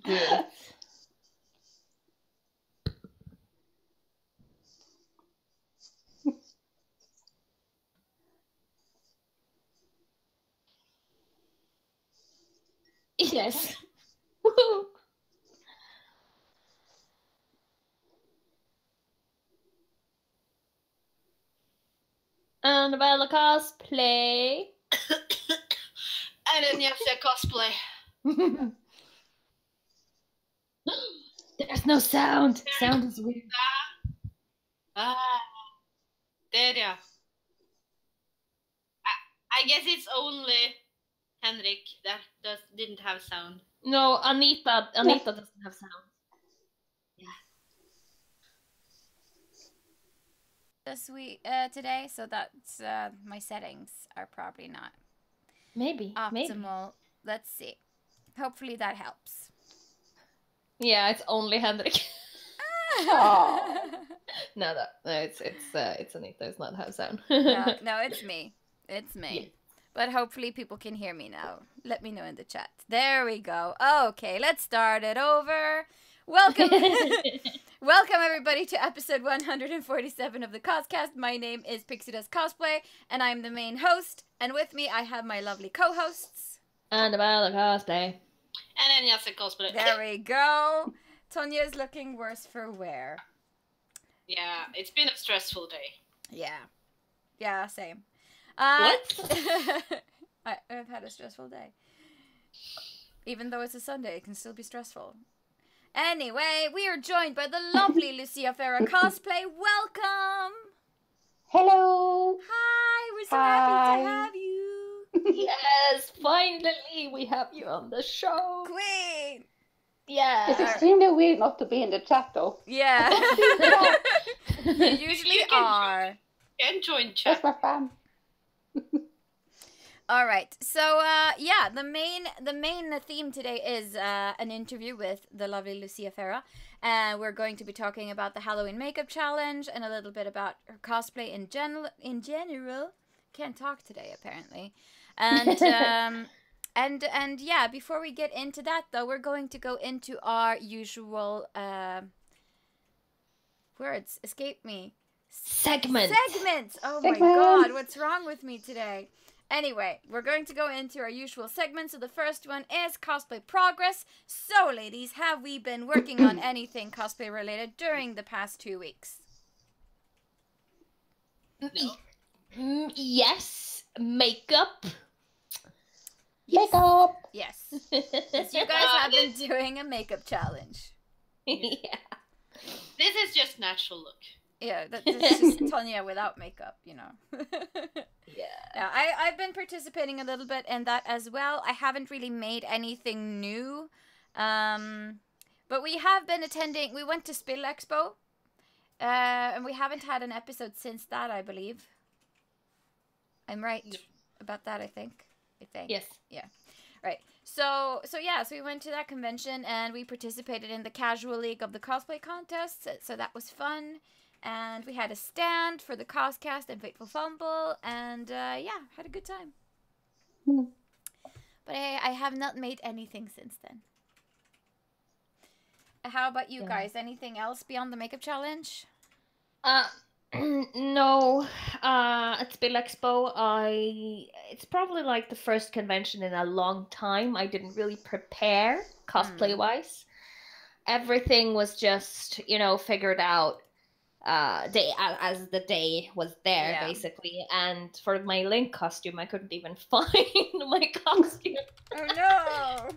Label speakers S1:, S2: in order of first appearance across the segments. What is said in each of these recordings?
S1: Good. Yes. Woo. Annabella Cosplay.
S2: And then LuciaFera Cosplay.
S1: There's no sound. Sound is weird.
S2: There you are. I guess it's only Henrik that didn't have sound.
S1: No, Anita doesn't have sound.
S3: This week today, so that's my settings are probably not
S1: Maybe
S3: optimal.
S1: Maybe.
S3: Let's see. Hopefully that helps.
S1: Yeah, it's only Henrik.
S3: Oh.
S1: No, it's Anita does not have sound.
S3: no, it's me. It's me.
S1: Yeah.
S3: But hopefully people can hear me now. Let me know in the chat. There we go. Okay, let's start it over. Welcome. Welcome everybody to episode 147 of the CosCast. My name is Pixie Cosplay, and I'm the main host. And with me I have my lovely co-hosts.
S1: Annabella Cosplay.
S2: And then LuciaFera Cosplay.
S3: There we go. Tonya's looking worse for wear.
S2: Yeah, it's been a stressful day.
S3: Yeah, same.
S1: What?
S3: I've had a stressful day. Even though it's a Sunday, it can still be stressful. Anyway, we are joined by the lovely LuciaFera Cosplay. Welcome!
S4: Hello!
S3: Hi, we're so happy to have you.
S1: Yes, finally we have you on the show.
S3: Queen!
S1: Yeah.
S4: It's extremely weird not to be in the chat though.
S3: Yeah. You usually are.
S2: You can join chat.
S4: That's my fan.
S3: All right, so yeah, the main theme today is an interview with the lovely LuciaFera. We're going to be talking about the Halloween makeup challenge and a little bit about her cosplay in general. Can't talk today apparently, and and yeah. Before we get into that though, we're going to go into our usual words escape me.
S1: Segment.
S3: Oh my god, what's wrong with me today? Anyway, we're going to go into our usual segment. So the first one is cosplay progress. So, ladies, have we been working on anything cosplay related during the past 2 weeks?
S1: No. Yes. Makeup.
S4: Makeup!
S3: Yes. Yes, you guys have been doing a makeup challenge.
S1: Yeah.
S2: This is just natural look.
S3: Yeah, this is just Tonya without makeup, you know.
S1: Yeah.
S3: I've been participating a little bit in that as well. I haven't really made anything new. But we have been attending, we went to Spill Expo. And we haven't had an episode since that, I believe. I'm right about that, I think.
S1: Yes.
S3: Yeah. Right. So we went to that convention and we participated in the casual league of the cosplay contest. So that was fun. And we had a stand for the CosCast and Fateful Fumble, and yeah, had a good time. But I have not made anything since then. How about you guys? Anything else beyond the makeup challenge?
S1: No. At Spill Expo, it's probably like the first convention in a long time. I didn't really prepare cosplay-wise. Everything was just, figured out. As the day was there, basically. And for my Link costume, I couldn't even find my costume.
S3: Oh no!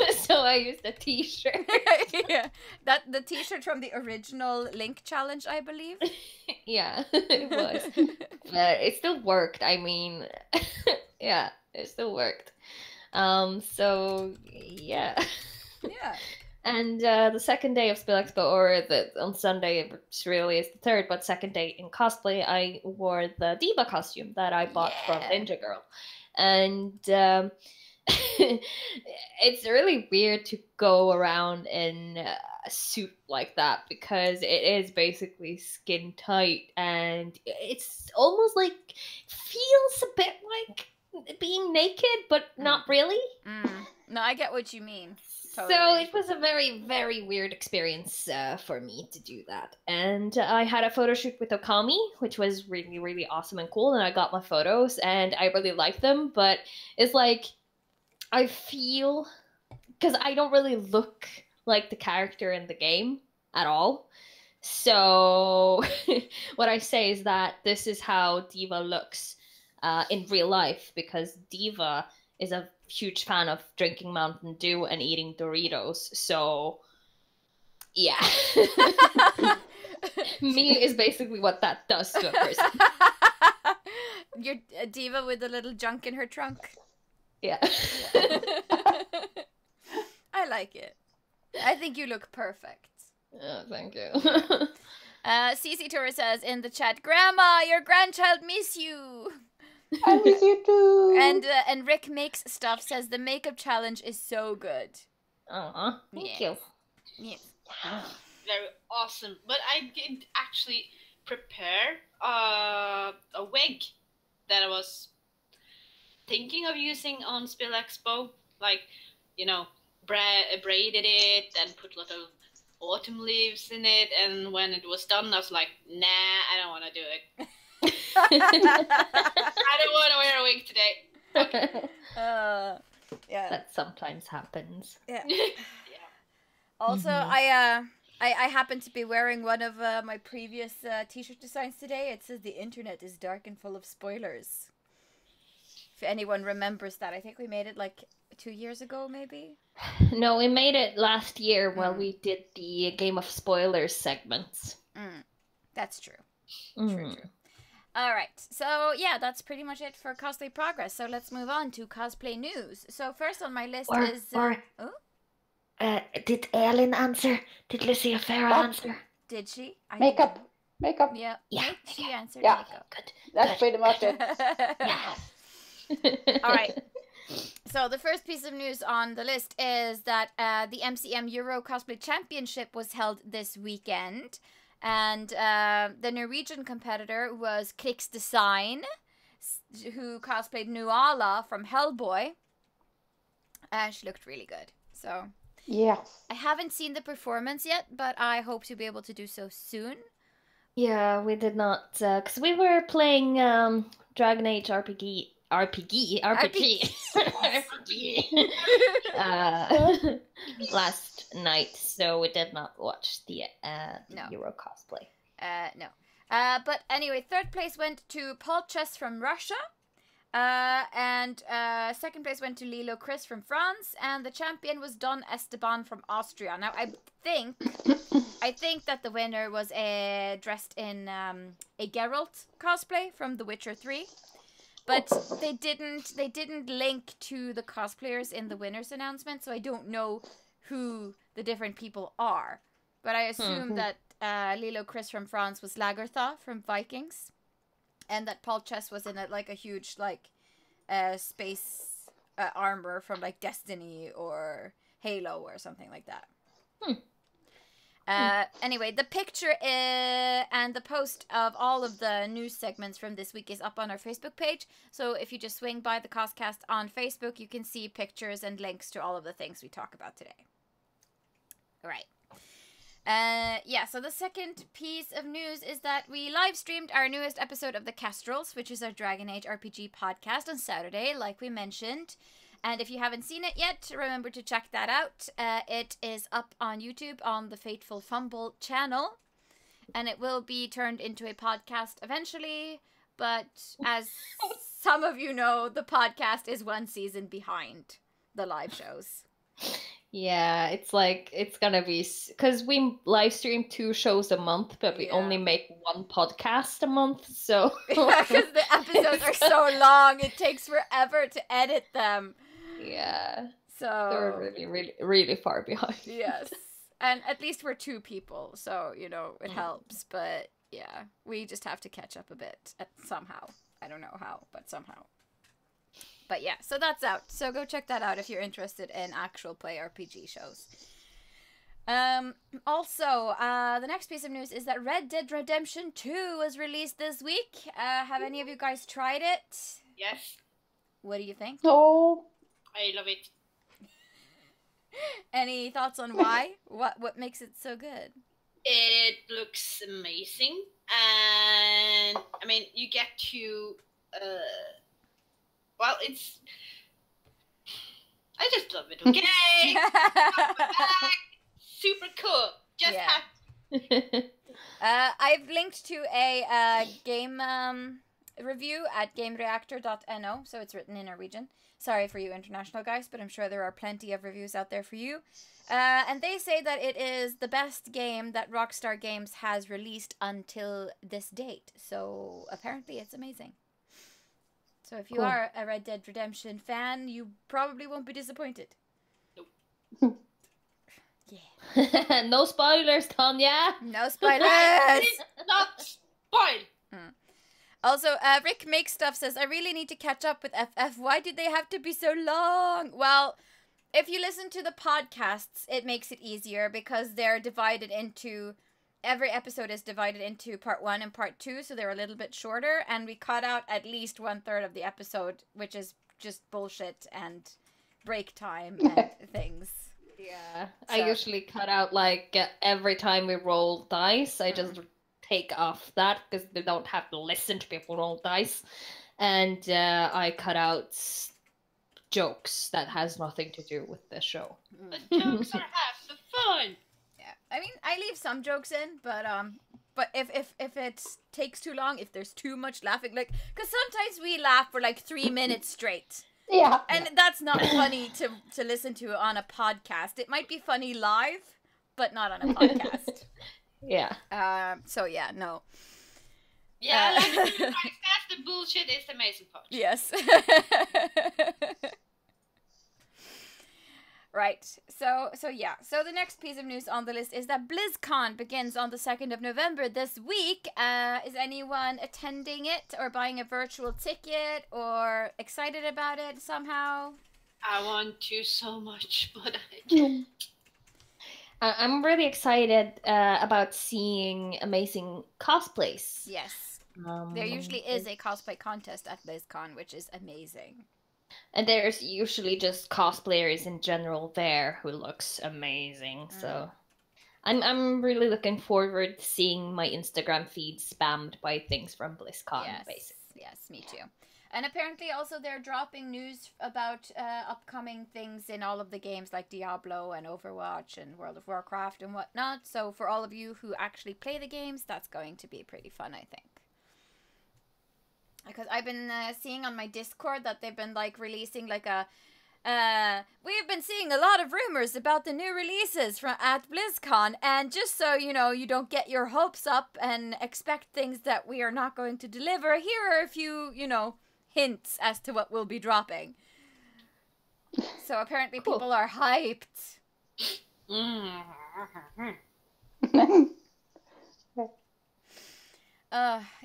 S1: So I used a t-shirt.
S3: Yeah, the t-shirt from the original Link challenge, I believe.
S1: Yeah, it was. But it still worked. I mean, yeah, it still worked. So yeah.
S3: Yeah.
S1: And the second day of Spill Expo, or on Sunday, which really is the third, but second day in cosplay, I wore the Diva costume that I bought from Ninja Girl. And it's really weird to go around in a suit like that because it is basically skin tight and it's almost like, feels a bit like being naked, but not really.
S3: No, I get what you mean.
S1: So
S3: Totally.
S1: it was a very, very weird experience for me to do that. And I had a photo shoot with Okami, which was really, really awesome and cool. And I got my photos and I really liked them. But it's like, I feel, because I don't really look like the character in the game at all. So what I say is that this is how Diva looks in real life, because Diva is a huge fan of drinking Mountain Dew and eating Doritos. So yeah. Me is basically what that does to a person.
S3: You're a diva with a little junk in her trunk.
S1: Yeah.
S3: I like it. I think you look perfect.
S1: Oh, thank you.
S3: CC Tora says in the chat, Grandma, your grandchild miss you.
S4: I miss you too.
S3: And Rick Makes Stuff says the makeup challenge is so good.
S1: Thank you.
S3: Yes.
S2: Very awesome. But I did actually prepare a wig that I was thinking of using on Spill Expo. Like, you know, braided it and put a lot of autumn leaves in it. And when it was done, I was like, nah, I don't want to do it. I don't want to wear a wig today.
S3: Yeah.
S1: That sometimes happens.
S3: Yeah.
S2: Yeah.
S3: Also, I happen to be wearing one of my previous t-shirt designs today. It says the internet is dark and full of spoilers. If anyone remembers that, I think we made it like 2 years ago, maybe.
S1: No, we made it last year while we did the Game of Spoilers segments.
S3: That's true. True. All right. So, yeah, that's pretty much it for cosplay progress. So, let's move on to cosplay news. So, first on my list is...
S1: did Ellen answer? Did LuciaFera answer?
S3: Did she?
S4: Makeup.
S3: Yeah.
S1: Yeah.
S3: She answered
S4: Yeah.
S3: makeup.
S1: Good.
S4: That's pretty much it.
S1: Yes.
S3: All right. So the first piece of news on the list is that the MCM Euro Cosplay Championship was held this weekend. And the Norwegian competitor was Krix Design, who cosplayed Nuala from Hellboy. And she looked really good. So
S4: Yes.
S3: I haven't seen the performance yet, but I hope to be able to do so soon.
S1: Yeah, we did not, because we were playing Dragon Age RPG last night, so we did not watch the Euro cosplay.
S3: No. But anyway, third place went to Paul Chess from Russia. And second place went to Lilo Chris from France, and the champion was Don Esteban from Austria. Now I think that the winner was dressed in a Geralt cosplay from The Witcher 3, but they didn't link to the cosplayers in the winners announcement, so I don't know who the different people are. But I assume that Lilo Chris from France was Lagertha from Vikings. And that Paul Chess was in a huge space armor from like Destiny or Halo or something like that. Anyway, the picture and the post of all of the news segments from this week is up on our Facebook page. So if you just swing by the CosCast on Facebook, you can see pictures and links to all of the things we talk about today. All right. So the second piece of news is that we live streamed our newest episode of The Kestrels, which is our Dragon Age RPG podcast, on Saturday, like we mentioned. And if you haven't seen it yet, remember to check that out. It is up on YouTube on the Fateful Fumble channel, and it will be turned into a podcast eventually. But as some of you know, the podcast is one season behind the live shows.
S1: Yeah, it's gonna be, because we live stream 2 shows a month, but we only make 1 podcast a month, so...
S3: Yeah, because the episodes are so long, it takes forever to edit them.
S1: Yeah.
S3: So...
S1: They're really, really, really far behind.
S3: Yes. And at least we're 2 people, so, it helps, but yeah, we just have to catch up a bit somehow. I don't know how, but somehow. But yeah, so that's out. So go check that out if you're interested in actual play RPG shows. Also, the next piece of news is that Red Dead Redemption 2 was released this week. Have any of you guys tried it?
S2: Yes.
S3: What do you think?
S4: No.
S2: I love it.
S3: Any thoughts on why? What makes it so good?
S2: It looks amazing, and I mean, you get to, well, it's. I just love it. Okay, super cool. Just happy.
S3: I've linked to a game review at gamereactor.no, so it's written in Norwegian. Sorry for you international guys, but I'm sure there are plenty of reviews out there for you. And they say that it is the best game that Rockstar Games has released until this date. So apparently it's amazing. So if you are a Red Dead Redemption fan, you probably won't be disappointed.
S2: Nope.
S3: Yeah.
S1: No spoilers, Tanya.
S3: No spoilers.
S2: Not spoil.
S3: Also, Rick Makes Stuff says, I really need to catch up with FF. Why did they have to be so long? Well, if you listen to the podcasts, it makes it easier because they're divided into... Every episode is divided into part 1 and part 2, so they're a little bit shorter. And we cut out at least 1/3 of the episode, which is just bullshit and break time and things.
S1: Yeah,
S3: So-
S1: I usually cut out like every time we roll dice. I just take off that because they don't have to listen to people roll dice, and I cut out jokes that has nothing to do with the show.
S2: The jokes are half the fun.
S3: Yeah, I mean, I leave some jokes in, but if it takes too long, if there's too much laughing, like, because sometimes we laugh for like 3 minutes straight.
S4: Yeah.
S3: And that's not funny to listen to on a podcast. It might be funny live, but not on a podcast.
S1: Yeah.
S3: So yeah, no.
S2: Yeah, like that's the bullshit is the amazing part.
S3: Yes. Right. So yeah. So the next piece of news on the list is that BlizzCon begins on the 2nd of November this week. Is anyone attending it or buying a virtual ticket or excited about it somehow?
S2: I want to so much, but I can't.
S1: I'm really excited about seeing amazing cosplays.
S3: Yes. There usually is a cosplay contest at BlizzCon, which is amazing.
S1: And there's usually just cosplayers in general there who looks amazing. So I'm really looking forward to seeing my Instagram feed spammed by things from BlizzCon, basically.
S3: Yes, me too. And apparently also they're dropping news about upcoming things in all of the games like Diablo and Overwatch and World of Warcraft and whatnot. So for all of you who actually play the games, that's going to be pretty fun, I think. Because I've been seeing on my Discord that they've been like releasing like a... we've been seeing a lot of rumors about the new releases at BlizzCon, and just so you know, you don't get your hopes up and expect things that we are not going to deliver, here are a few, hints as to what will be dropping. So apparently people are hyped.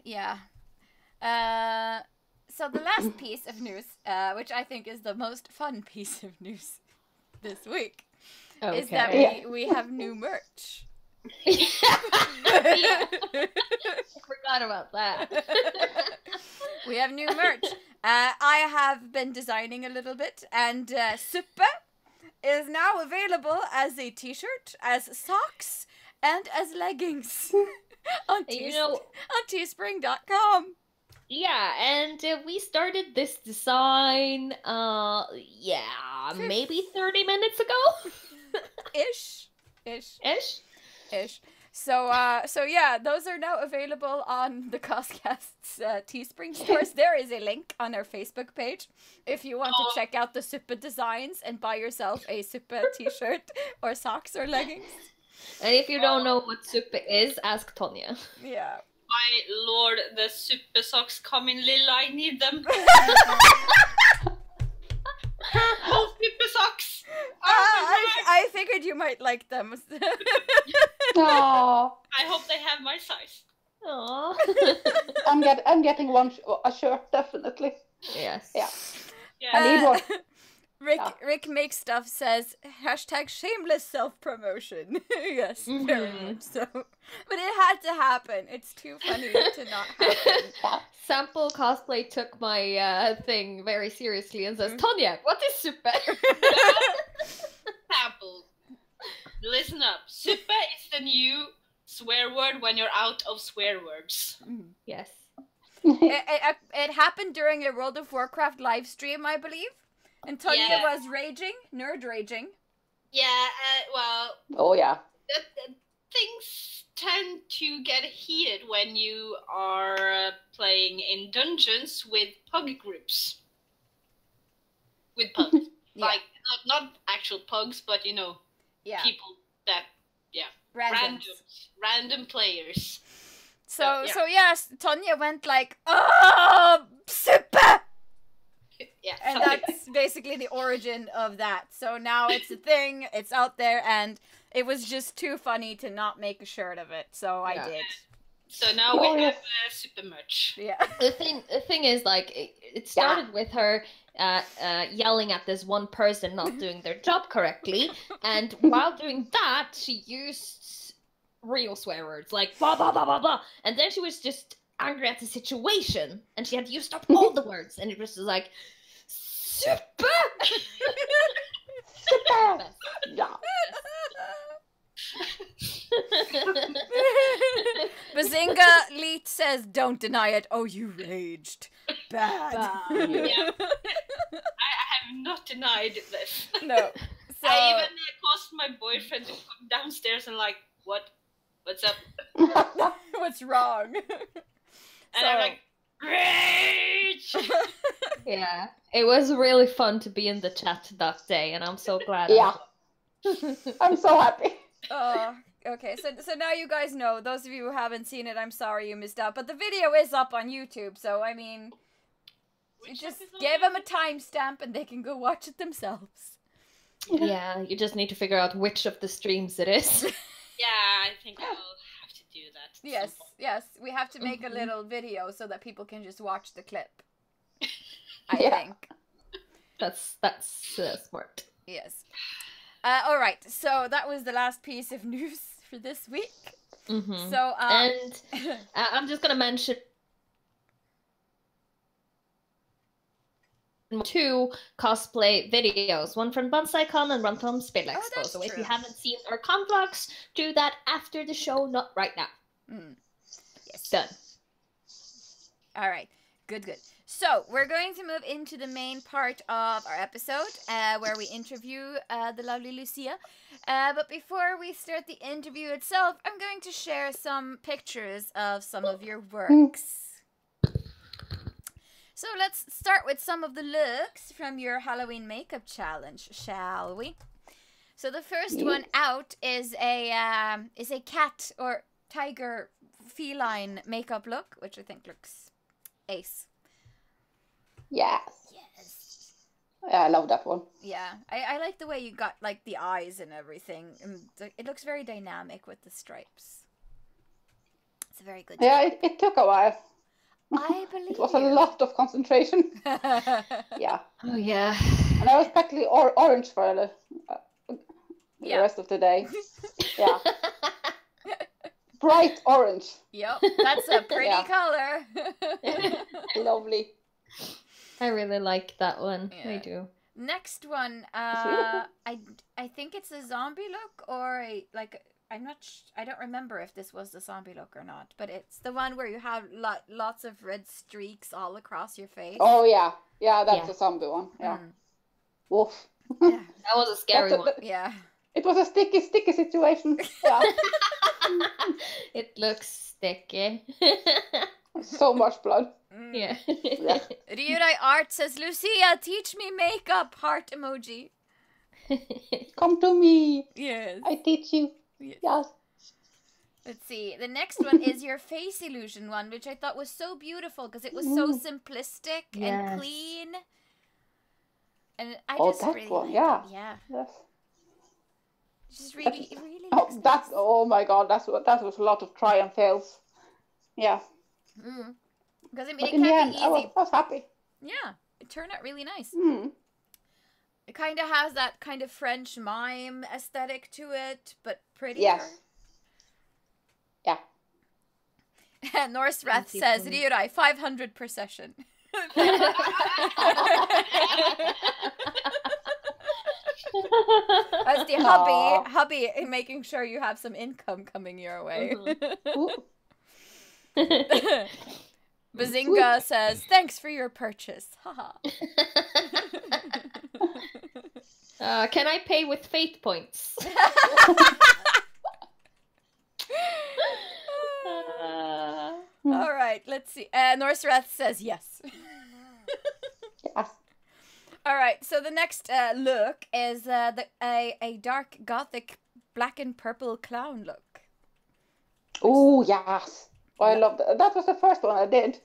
S3: Yeah. So the last piece of news, which I think is the most fun piece of news this week, is that we have new merch.
S1: I forgot about that.
S3: We have new merch. I have been designing a little bit, and Suppe is now available as a t-shirt, as socks, and as leggings on teespring.com.
S1: Yeah, and we started this design, maybe 30 minutes ago?
S3: Ish. So yeah, those are now available on the CosCast's Teespring stores. There is a link on our Facebook page if you want to check out the Suppe designs and buy yourself a Suppe t-shirt or socks or leggings.
S1: And if you don't know what Suppe is, ask Tonya.
S3: Yeah.
S2: My lord, the super socks come in lila. I need them. Oh, super socks!
S3: I figured you might like them.
S4: Aww.
S2: I hope they have my size.
S1: Aww.
S4: I'm getting a shirt, definitely.
S1: Yes.
S4: Yeah.
S2: Yeah.
S4: I need one.
S3: Rick Makes Stuff says #shameless self-promotion. Yes, very much so. But it had to happen. It's too funny to not happen.
S1: Sample Cosplay took my thing very seriously and says, Tonya, what is Suppe?
S2: Sample. listen up. Super is the new swear word when you're out of swear words.
S1: Yes.
S3: It happened during a World of Warcraft live stream, I believe. And Tonya was raging, nerd raging.
S2: Yeah, well...
S4: Oh, yeah.
S2: Things tend to get heated when you are playing in dungeons with pug groups. With pugs. Like, not actual pugs, but, you know, people that, random players.
S3: So yes, Tonya went like, oh, super!
S2: Yeah,
S3: and that's basically the origin of that. So now it's a thing, it's out there, and it was just too funny to not make a shirt of it, so I did.
S2: So now we have super merch.
S3: Yeah.
S1: The thing is, like, it started with her yelling at this one person not doing their job correctly, and while doing that, she used real swear words, like blah blah blah blah blah, and then she was just angry at the situation, and she had used up all the words, and it was just like, super!
S4: Super! Yeah.
S3: Bazinga Leet says, don't deny it. Oh, you raged. Bad.
S2: Yeah. I have not denied this.
S3: No. So...
S2: I even caused my boyfriend to come downstairs and like, what's up?
S3: What's wrong?
S2: And I'm like, rage!
S1: Yeah, it was really fun to be in the chat that day, and I'm so glad.
S4: I'm so happy.
S3: Okay, so now you guys know. Those of you who haven't seen it, I'm sorry you missed out. But the video is up on YouTube, so I mean, you just give them a timestamp and they can go watch it themselves.
S1: Yeah, you just need to figure out which of the streams it is.
S2: Yeah, I think I'll have to do that.
S3: Yes, we have to make a little video so that people can just watch the clip. I think.
S1: That's smart.
S3: Yes. All right, so that was the last piece of news for this week. So,
S1: and I'm just gonna mention 2 cosplay videos, one from BonsaiCon and one from Spill Expo. So if you haven't seen our con vlogs, do that after the show, not right now.
S3: Yes.
S1: Done.
S3: All right. Good. So we're going to move into the main part of our episode, where we interview the lovely Lucia. But before we start the interview itself, I'm going to share some pictures of some of your works. So let's start with some of the looks from your Halloween makeup challenge, shall we? So the first one out is a cat or tiger feline makeup look, which I think looks ace.
S4: Yes. Yeah, I love that one.
S3: Yeah, I like the way you got like the eyes and everything. And it looks very dynamic with the stripes. It's a very good.
S4: Yeah, it took a while.
S3: I believe
S4: it was a lot of concentration. Yeah.
S1: Oh yeah.
S4: And I was practically orange for the rest of the day. Yeah. Bright orange.
S3: Yep, that's a pretty color.
S4: Lovely.
S3: I
S1: really like that one. Yeah. I do.
S3: Next one, I think it's a zombie look or I don't remember if this was the zombie look or not, but it's the one where you have lots of red streaks all across your face.
S4: Oh yeah, that's a zombie one. Yeah. Woof.
S3: Yeah.
S1: That was a scary one.
S3: Yeah.
S4: It was a sticky situation. Yeah.
S1: It looks sticky.
S4: So much blood.
S1: Yeah.
S3: Ryurai Art says, Lucia, teach me makeup, heart emoji.
S4: Come to me.
S3: Yes.
S4: I teach you. Yes.
S3: Let's see. The next one is your face illusion one, which I thought was so beautiful because it was so simplistic and clean. And I just really like it. Yeah.
S4: Yes.
S3: Just really
S4: looks nice. Oh my god, that was a lot of try and fails. Yeah.
S3: Because I mean,
S4: but
S3: it
S4: in the
S3: can't
S4: end,
S3: be easy.
S4: I was happy.
S3: Yeah, it turned out really nice.
S4: It
S3: kind of has that kind of French mime aesthetic to it, but prettier.
S4: Yes. Yeah.
S3: Norse Wrath says, Ryurai, 500 per session. As the hubby making sure you have some income coming your way. Bazinga says, thanks for your purchase. Haha.
S1: Can I pay with fate points?
S3: All right, let's see. Norsrath says yes.
S4: Yes.
S3: All right, so the next look is a dark gothic black and purple clown look.
S4: Oh, yes. I love that. That was the first one I did.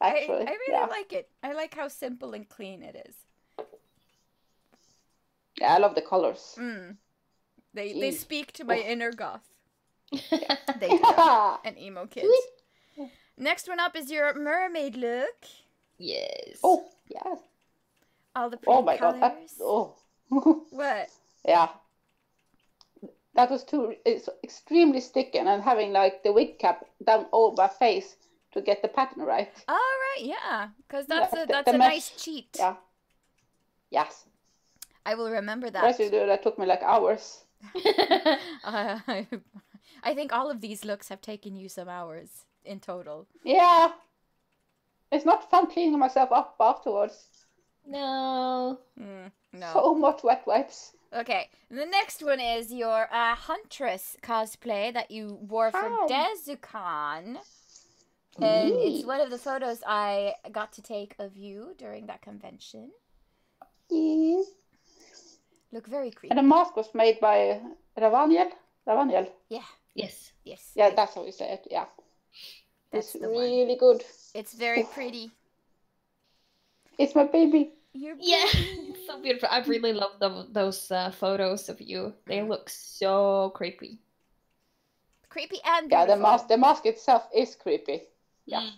S4: Actually,
S3: I really like it. I like how simple and clean it is.
S4: Yeah, I love the colors.
S3: They speak to my inner goth. They do. And emo kids. Next one up is your mermaid look.
S1: Yes.
S4: Oh, yes.
S3: All the pretty colors.
S4: God.
S3: What?
S4: Yeah. That was it's extremely sticky, and having like the wig cap down over my face to get the pattern right.
S3: All right, yeah, because that's
S4: the
S3: a nice cheat.
S4: Yeah. Yes.
S3: I will remember that.
S4: As you do, that took me like hours.
S3: I think all of these looks have taken you some hours in total.
S4: Yeah. It's not fun cleaning myself up afterwards.
S1: No.
S3: No.
S4: So much wet wipes.
S3: Okay, the next one is your Huntress cosplay that you wore for Dezukan. And it's one of the photos I got to take of you during that convention.
S4: Yes.
S3: Look very creepy.
S4: And the mask was made by Ravaniel.
S3: Yeah.
S1: Yes.
S4: Yeah, that's how you say it. Yeah.
S3: That's
S4: it's really good.
S3: It's very pretty.
S4: It's my baby.
S3: Your baby.
S1: Yeah, it's so beautiful. I really love those photos of you. They look so creepy.
S3: Creepy and beautiful.
S4: Yeah, the mask itself is creepy. Yeah.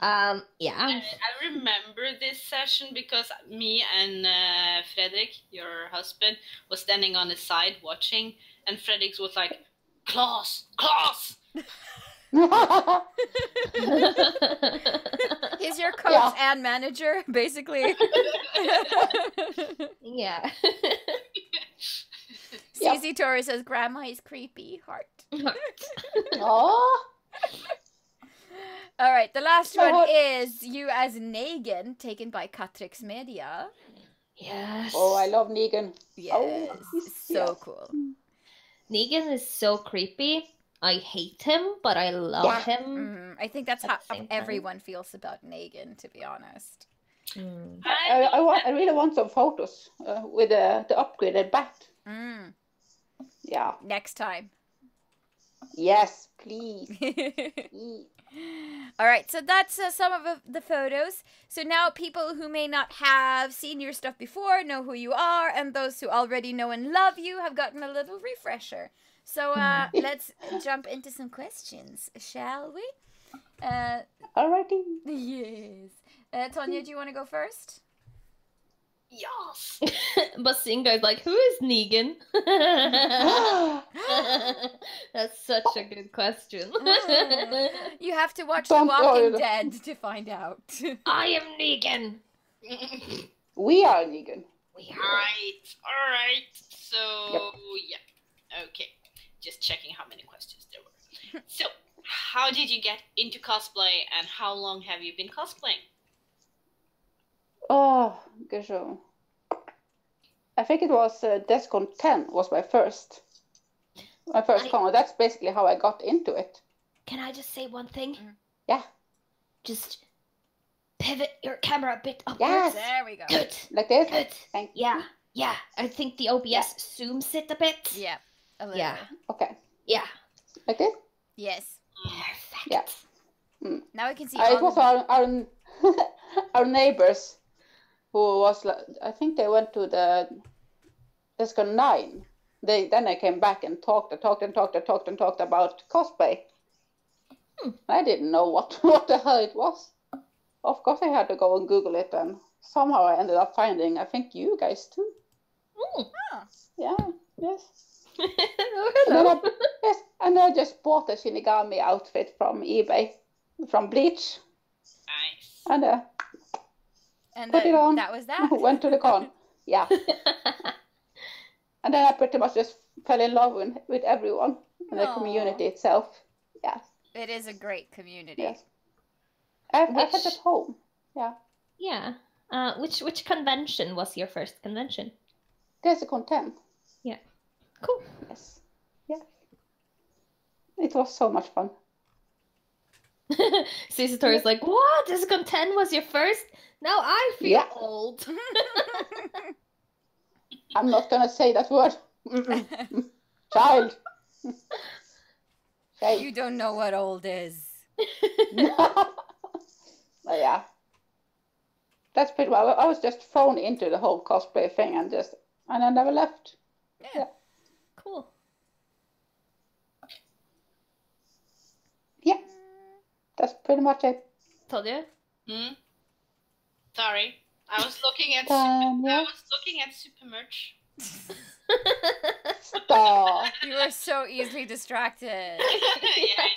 S1: Yeah.
S2: I remember this session because me and Fredrik, your husband, was standing on the side watching, and Fredrik was like, Klaus!
S3: He's your coach and manager, basically.
S1: Yeah.
S3: CC Tori says, Grandma is creepy. Heart.
S4: Oh.
S3: All right, the last one is you as Negan, taken by Catrix Media.
S1: Yes.
S4: Oh, I love Negan.
S3: Yes, so cool.
S1: Negan is so creepy. I hate him, but I love him.
S3: I think that's how everyone feels about Negan, to be honest.
S4: I really want some photos with the upgraded bat. Yeah.
S3: Next time.
S4: Yes, please.
S3: All right, so that's some of the photos. So now people who may not have seen your stuff before know who you are, and those who already know and love you have gotten a little refresher. So let's jump into some questions, shall we?
S4: Alrighty.
S3: Yes. Tonya, do you want to go first?
S2: Yes.
S1: Bazinga is like, who is Negan? That's such a good question.
S3: You have to watch The Walking Dead to find out.
S1: I am Negan.
S4: We are Negan.
S2: All right. So, yeah. Okay. Just checking how many questions there were. So, how did you get into cosplay, and how long have you been cosplaying?
S4: Oh, gosh. I think it was Descon 10 was my first con. That's basically how I got into it.
S1: Can I just say one thing?
S4: Yeah.
S1: Just pivot your camera a bit upwards.
S4: Yes.
S3: There we go.
S1: Good.
S4: Like this?
S1: Good.
S4: Thank you.
S1: Yeah. I think the OBS zooms it a bit.
S3: Yeah. A little.
S1: Yeah.
S4: Okay.
S1: Yeah.
S4: Like this?
S3: Yes.
S1: Perfect.
S4: Yeah.
S3: Now we can see
S4: it was our neighbors who was like, I think they went to the Descon 9. Then I came back and talked about cosplay. I didn't know what the hell it was. Of course I had to go and Google it, and somehow I ended up finding, I think, you guys too. Yeah, yes.
S1: Hello.
S4: And I just bought a Shinigami outfit from eBay, from Bleach.
S2: Nice.
S4: And put it on.
S3: That was that.
S4: Went to the con. Yeah. And then I pretty much just fell in love with everyone and the
S3: Aw.
S4: community itself. Yes.
S3: It is a great community.
S4: Yes. I felt at home. Yeah.
S1: Yeah. Which convention was your first convention?
S4: There's a content.
S1: Yeah. Cool.
S4: Yes. Yeah. It was so much fun.
S1: Caesar is like, what? This content was your first? Now I feel old.
S4: I'm not gonna say that word. Child.
S3: You don't know what old is.
S4: But yeah. That's pretty well. I was just thrown into the whole cosplay thing and I never left. Yeah.
S1: Cool.
S4: Yeah. That's pretty much it.
S1: Told you?
S2: Sorry. I was looking at super merch.
S4: Stop.
S3: You are so easily distracted.
S2: Yeah,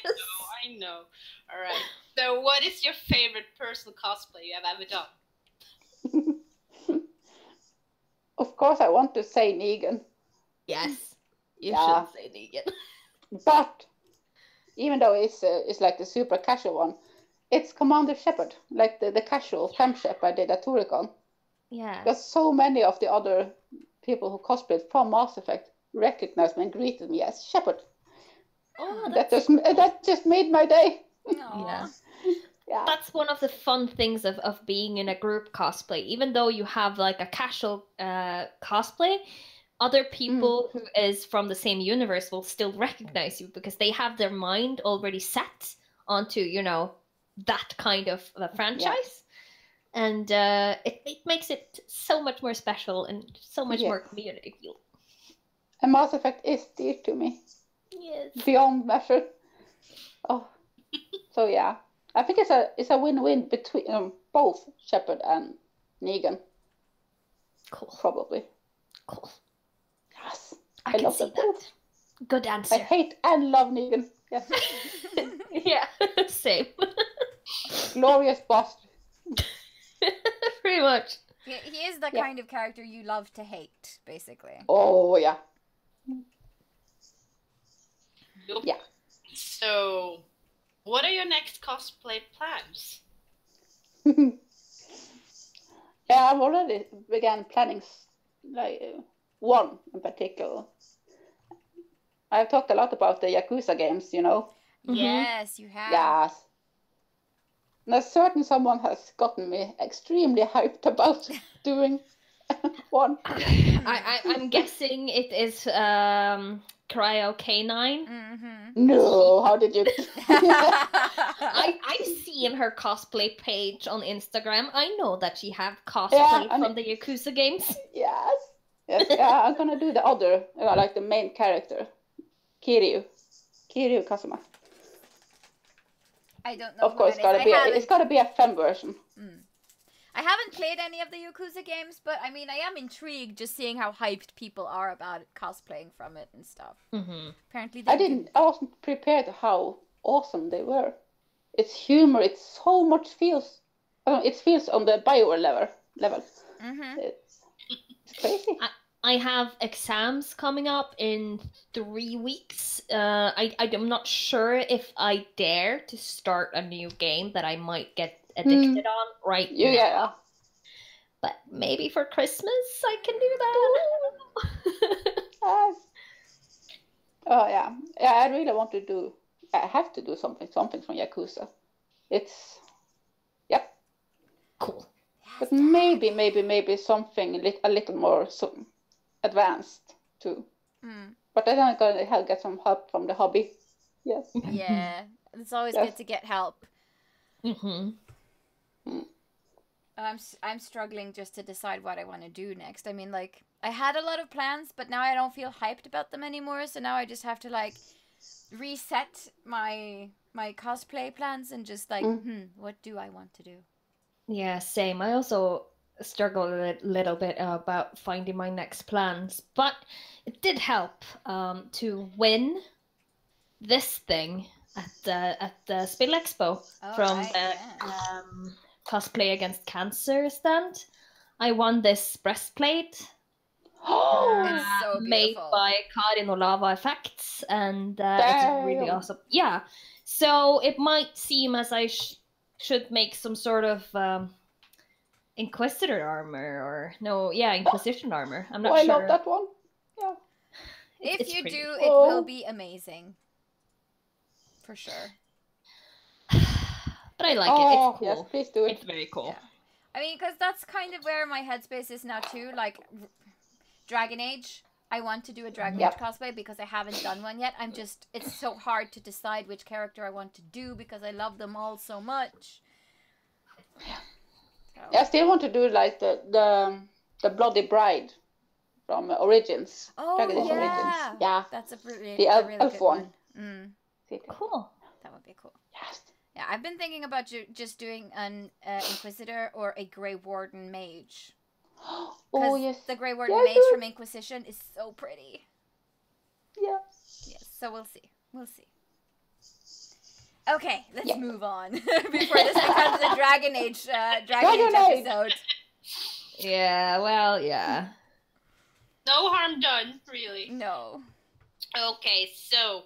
S2: I know. All right. So, what is your favorite personal cosplay you have ever done?
S4: Of course, I want to say Negan.
S1: Yes. You should say Negan.
S4: But even though it's like the super casual one, it's Commander Shepard, like the casual femme shep I did at Toricon.
S1: Yeah.
S4: Because so many of the other people who cosplayed from Mass Effect recognized me and greeted me as Shepard.
S1: Oh,
S4: that just made my day.
S1: Yeah.
S4: Yeah.
S1: That's one of the fun things of being in a group cosplay. Even though you have like a casual cosplay, other people who is from the same universe will still recognize you because they have their mind already set onto, that kind of a franchise. Yeah. And it makes it so much more special and so much more community feel.
S4: And Mass Effect is dear to me.
S1: Yes.
S4: Beyond measure. Oh. So yeah. I think it's a win-win between both Shepard and Negan.
S1: Cool.
S4: Probably.
S1: Cool.
S4: Yes.
S1: I can
S4: love
S1: see
S4: them
S1: that.
S4: both.
S1: Good answer.
S4: I hate and love Negan. Yes.
S1: Yeah, same.
S4: Glorious bastard.
S1: Pretty much.
S3: He is the kind of character you love to hate, basically.
S4: Oh, yeah.
S2: Nope.
S4: Yeah.
S2: So, what are your next cosplay plans?
S4: Yeah, I've already began planning, like one in particular. I've talked a lot about the Yakuza games,
S3: Yes, you have.
S4: Yes. And a certain someone has gotten me extremely hyped about doing one.
S1: I'm guessing it is Cryo K9.
S3: Mm-hmm.
S4: No, how did you?
S1: I've seen her cosplay page on Instagram. I know that she have cosplay from the Yakuza games.
S4: Yes. Yeah, I'm gonna do the other, like the main character, Kiryu Kazuma.
S3: I don't know.
S4: Of course, it's gotta be a fun version.
S3: I haven't played any of the Yakuza games, but I mean, I am intrigued just seeing how hyped people are about cosplaying from it and stuff.
S1: Mm-hmm.
S3: Apparently,
S4: I wasn't prepared how awesome they were. It's humor. It's so much feels. It feels on the BioWare level.
S3: Mm-hmm.
S4: It's crazy.
S1: I have exams coming up in 3 weeks. I'm not sure if I dare to start a new game that I might get addicted on right now.
S4: Yeah.
S1: But maybe for Christmas I can do that.
S4: Oh yeah. Yeah, I really want to do. I have to do something from Yakuza. It's
S1: cool.
S4: But maybe something a little more advanced too. But then I'm gonna get some help from the hobby. Yes.
S3: Yeah, it's always good to get help.
S1: Mm-hmm.
S3: I'm struggling just to decide what I want to do next. I mean, like, I had a lot of plans, but now I don't feel hyped about them anymore. So now I just have to like reset my cosplay plans and just like, what do I want to do?
S1: Yeah, same. I also struggle a little bit about finding my next plans, but it did help to win this thing at the Spill Expo from the Cosplay Against Cancer stand. I won this breastplate.
S4: Oh,
S3: It's so
S1: made
S3: beautiful.
S1: by Karin and Lava Effects, and it's really
S4: damn.
S1: awesome. Yeah, so it might seem as I should make some sort of Inquisitor armor, or no, yeah, Inquisition armor. I'm not
S4: Oh, I
S1: sure.
S4: love that one. Yeah.
S3: If
S1: It's
S3: you
S1: pretty.
S3: do, it will
S4: Oh.
S3: be amazing. For sure.
S1: But I like
S4: Oh,
S1: it. It's cool.
S4: yes, please do it.
S1: It's very cool.
S3: Yeah. I mean, because that's kind of where my headspace is now too. Like, Dragon Age. I want to do a Dragon
S4: Yep.
S3: Age cosplay because I haven't done one yet. It's so hard to decide which character I want to do because I love them all so much. So.
S4: I still want to do like the Bloody Bride from Origins.
S3: Oh,
S4: Dragon Age
S3: yeah.
S4: Origins. Yeah.
S3: That's a really,
S4: The
S3: a really
S4: elf
S3: good
S4: one.
S3: one.
S1: Cool.
S3: That would be cool.
S4: Yes.
S3: Yeah, I've been thinking about just doing an Inquisitor or a Grey Warden mage.
S4: Oh, yes.
S3: The Grey Warden
S4: Yeah,
S3: mage
S4: do it.
S3: from Inquisition is so pretty.
S4: Yeah.
S3: Yes, so we'll see. We'll see. Okay, let's
S4: Yeah.
S3: move on before this becomes a Dragon Age
S4: Dragon Age.
S3: episode.
S1: Yeah, well, yeah.
S2: No harm done, really.
S3: No.
S2: Okay, so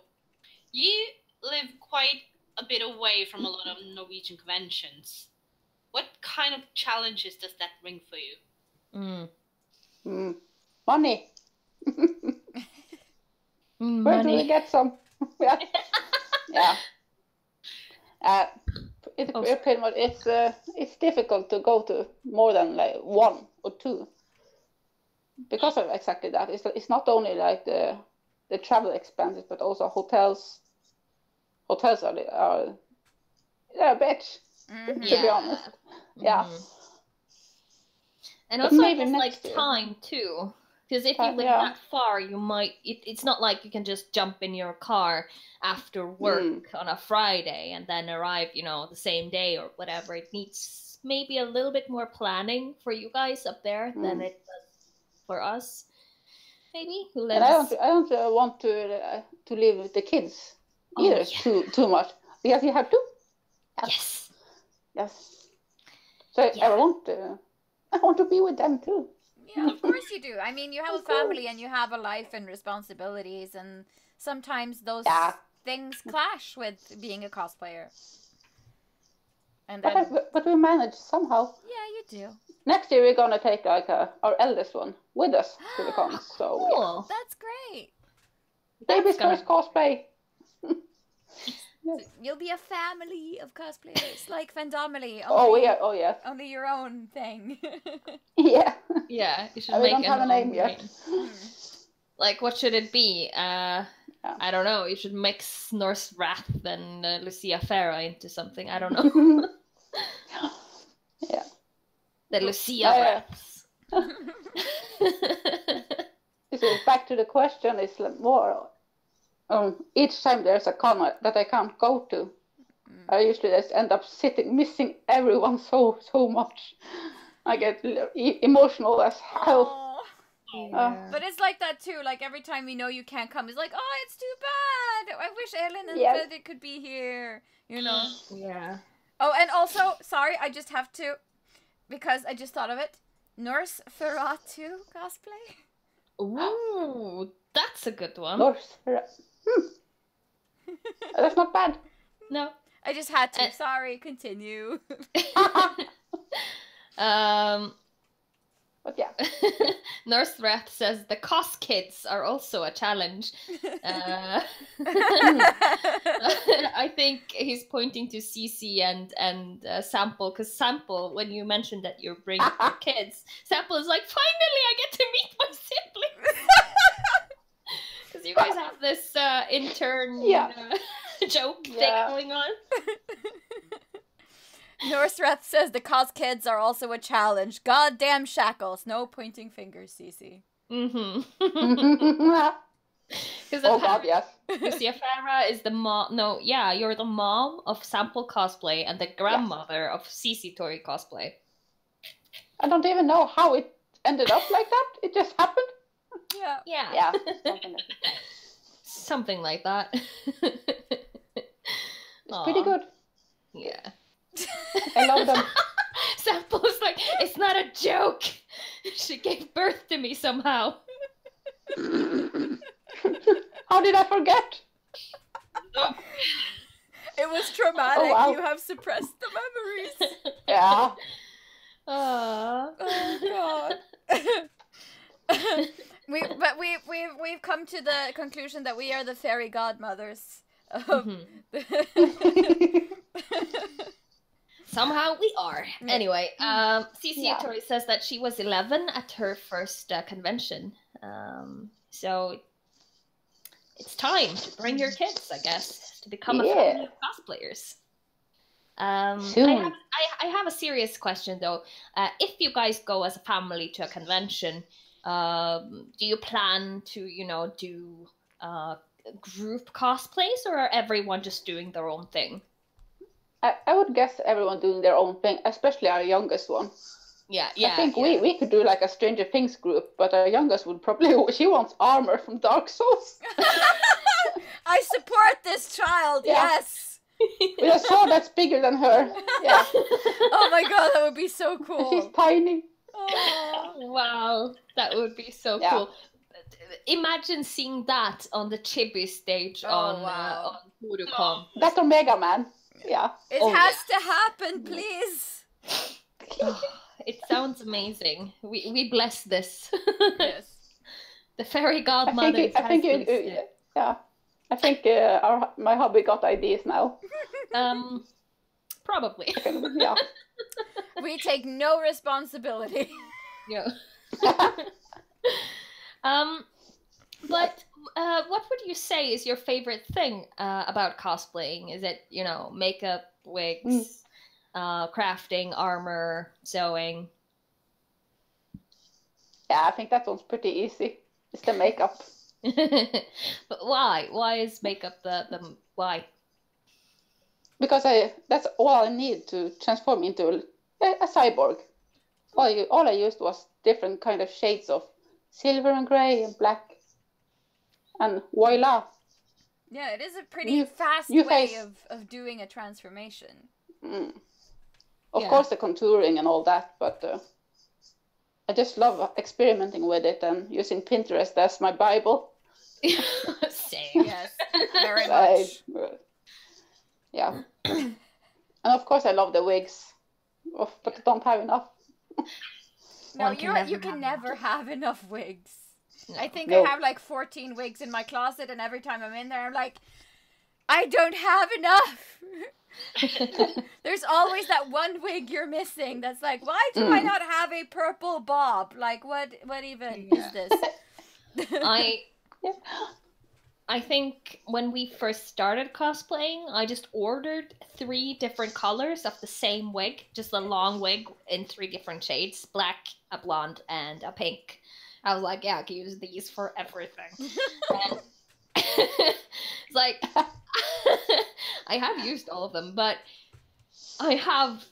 S2: you live quite a bit away from a lot of Norwegian conventions. What kind of challenges does that bring for you?
S4: Money. Where do we
S1: Money.
S4: get some? Yeah. Yeah. Pretty much, it's difficult to go to more than like one or two because of exactly that. It's not only like the travel expenses, but also hotels. Hotels are they're a bitch, to be honest. Yeah.
S1: And
S4: But
S1: also, I
S4: maybe
S1: guess, like,
S4: next year.
S1: time too. Because if you live
S4: Yeah.
S1: that far, you might. It's not like you can just jump in your car after work on a Friday and then arrive, the same day or whatever. It needs maybe a little bit more planning for you guys up there than it does for us. Maybe who lives.
S4: And I don't want to live with the kids either too much because you have to.
S1: Yes.
S4: Yes. So
S1: Yeah.
S4: I want to be with them too.
S3: Yeah, of course you do. I mean, you have a family and you have a life and responsibilities, and sometimes those things clash with being a cosplayer. And then,
S4: But we manage somehow.
S3: yeah, you do.
S4: Next year we're gonna take like our eldest one with us to the cons. So yeah.
S1: Cool.
S3: That's great.
S4: Baby's
S1: gonna-
S4: first cosplay.
S3: So you'll be a family of cosplayers, like Fandorkables.
S4: Oh yeah, oh yeah,
S3: Only your own thing.
S4: yeah.
S1: Yeah, you should
S4: We
S1: make
S4: don't have a name yet.
S1: Like, what should it be? I don't know. You should mix Norse Wrath and LuciaFera into something. I don't know.
S4: Yeah.
S1: The Lucia
S4: Yeah.
S1: Wraths.
S4: So back to the question is like more. Each time there's a con that I can't go to, I usually just end up missing everyone so much. I get emotional as hell.
S3: Aw. But it's like that too. Like every time you know you can't come, it's like, oh, it's too bad. I wish Ellen and
S4: Yes.
S3: Fredrik could be here.
S1: Yeah.
S3: Oh, and also, sorry, I just have to, because I just thought of it. LiciaFera cosplay.
S1: Ooh, that's a good one.
S4: Norse. That's not bad.
S1: No.
S3: I just had to. Sorry, continue.
S4: But yeah.
S1: Norse Wrath says the Cos kids are also a challenge. I think he's pointing to Cece and Sample, because Sample, when you mentioned that you're bringing your kids, Sample is like, finally I get to meet my siblings. Because you guys have this intern joke thing going on.
S3: Northrath says the Cos kids are also a challenge. Goddamn shackles. No pointing fingers, Cece.
S1: Because
S4: Oh god, yes.
S1: LuciaFera is the mom. No, yeah, you're the mom of Sample Cosplay and the grandmother of CC Tori Cosplay.
S4: I don't even know how it ended up like that. It just happened.
S3: Yeah.
S1: Yeah.
S4: Yeah. Something like that.
S1: Something like that.
S4: It's pretty good.
S1: Yeah.
S4: I love them.
S1: Sample's like, it's not a joke. She gave birth to me somehow.
S4: How did I forget?
S3: It was traumatic.
S4: Oh, wow.
S3: You have suppressed the memories.
S4: Yeah.
S3: Oh God. We've come to the conclusion that we are the fairy godmothers of
S1: Somehow we are. Anyway, CC
S4: Yeah.
S1: Tori says that she was 11 at her first convention. So it's time to bring your kids, I guess, to become a family of cosplayers.
S4: Soon.
S1: I have a serious question though. If you guys go as a family to a convention, do you plan to, do group cosplays, or are everyone just doing their own thing?
S4: I would guess everyone doing their own thing, especially our youngest one.
S1: Yeah.
S4: I think we could do like a Stranger Things group, but our youngest would probably, she wants armor from Dark Souls.
S3: I support this child, yes!
S4: With a sword that's bigger than her. Yeah.
S3: Oh my god, that would be so cool.
S4: She's tiny.
S1: Oh, wow, that would be so cool. Imagine seeing that on the Chibi stage on Fandorkables.
S4: That's on Mega Man. Yeah.
S3: It has to happen, please.
S1: It sounds amazing. We bless this.
S3: Yes.
S1: The fairy godmother.
S4: I think my hobby got ideas now.
S1: Probably.
S4: Yeah.
S3: We take no responsibility.
S1: Yeah. But what would you say is your favorite thing about cosplaying? Is it, makeup, wigs, crafting, armor, sewing?
S4: Yeah, I think that one's pretty easy. It's the makeup.
S1: But why? Why is makeup the why?
S4: Because that's all I need to transform into a cyborg. All I used was different kind of shades of silver and gray and black. And voila.
S3: Yeah, it is a pretty fast way of doing a transformation.
S4: Of course the contouring and all that, but I just love experimenting with it and using Pinterest as my Bible.
S1: Same.
S3: Yes, very much.
S4: Yeah. And of course I love the wigs, but I don't have enough.
S3: No, you can never have enough wigs.
S1: No.
S3: I think I have like 14 wigs in my closet, and every time I'm in there, I'm like, I don't have enough. There's always that one wig you're missing that's like, why do I not have a purple bob? Like, what even is this?
S1: I think when we first started cosplaying, I just ordered 3 different colors of the same wig, just a long wig in 3 different shades, black, a blonde, and a pink. I was like, yeah, I can use these for everything. It's like, I have used all of them, but I have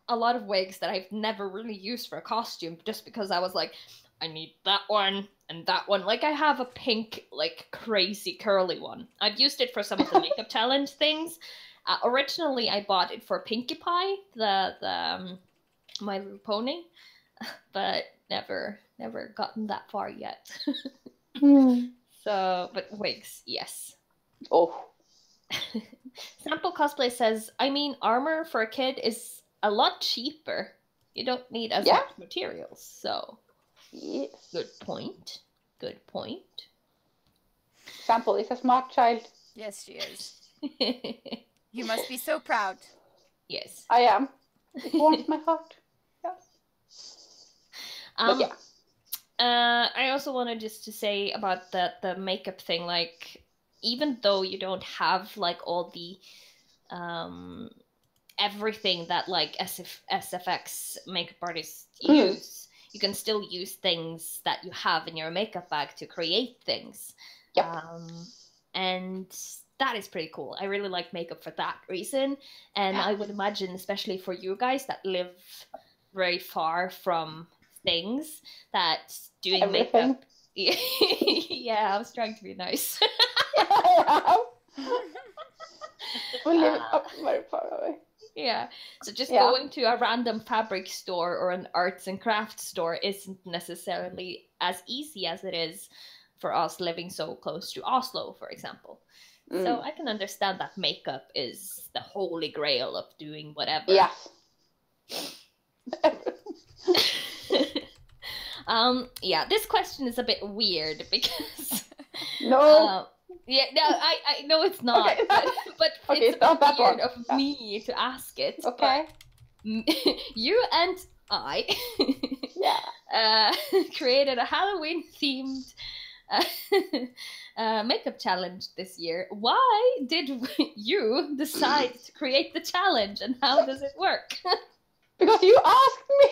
S1: a lot of wigs that I've never really used for a costume, just because I was like, I need that one and that one. Like, I have a pink, like, crazy curly one. I've used it for some of the makeup challenge things. Originally, I bought it for Pinkie Pie, the My Little Pony, but never gotten that far yet. So, but wigs, yes.
S4: Oh.
S1: Sample Cosplay says, I mean, armor for a kid is a lot cheaper. You don't need as much materials, so...
S4: Yes.
S1: Good point. Good point.
S4: Sample is a smart child.
S3: Yes, she is. You must be so proud.
S1: Yes.
S4: I am. It warms my heart. Yeah.
S1: I also wanted just to say about the makeup thing, like, even though you don't have, like, all the, everything that, like, SFX makeup artists use, you can still use things that you have in your makeup bag to create things.
S4: Yep.
S1: And that is pretty cool. I really like makeup for that reason. And I would imagine, especially for you guys that live very far from things, that doing makeup... Yeah, I was trying to be nice.
S4: We live up very far away.
S1: Yeah. Yeah. So just
S4: Yeah.
S1: going to a random fabric store or an arts and crafts store isn't necessarily as easy as it is for us living so close to Oslo, for example. So I can understand that makeup is the holy grail of doing whatever.
S4: Yes.
S1: Yeah, this question is a bit weird because
S4: No.
S1: yeah, no, I know it's not,
S4: Okay.
S1: but
S4: Okay,
S1: it's a
S4: not
S1: bit
S4: that
S1: weird
S4: one.
S1: of me to ask it.
S4: Okay.
S1: But you and I created a Halloween themed makeup challenge this year. Why did you decide to create the challenge, and how does it work?
S4: Because you asked me.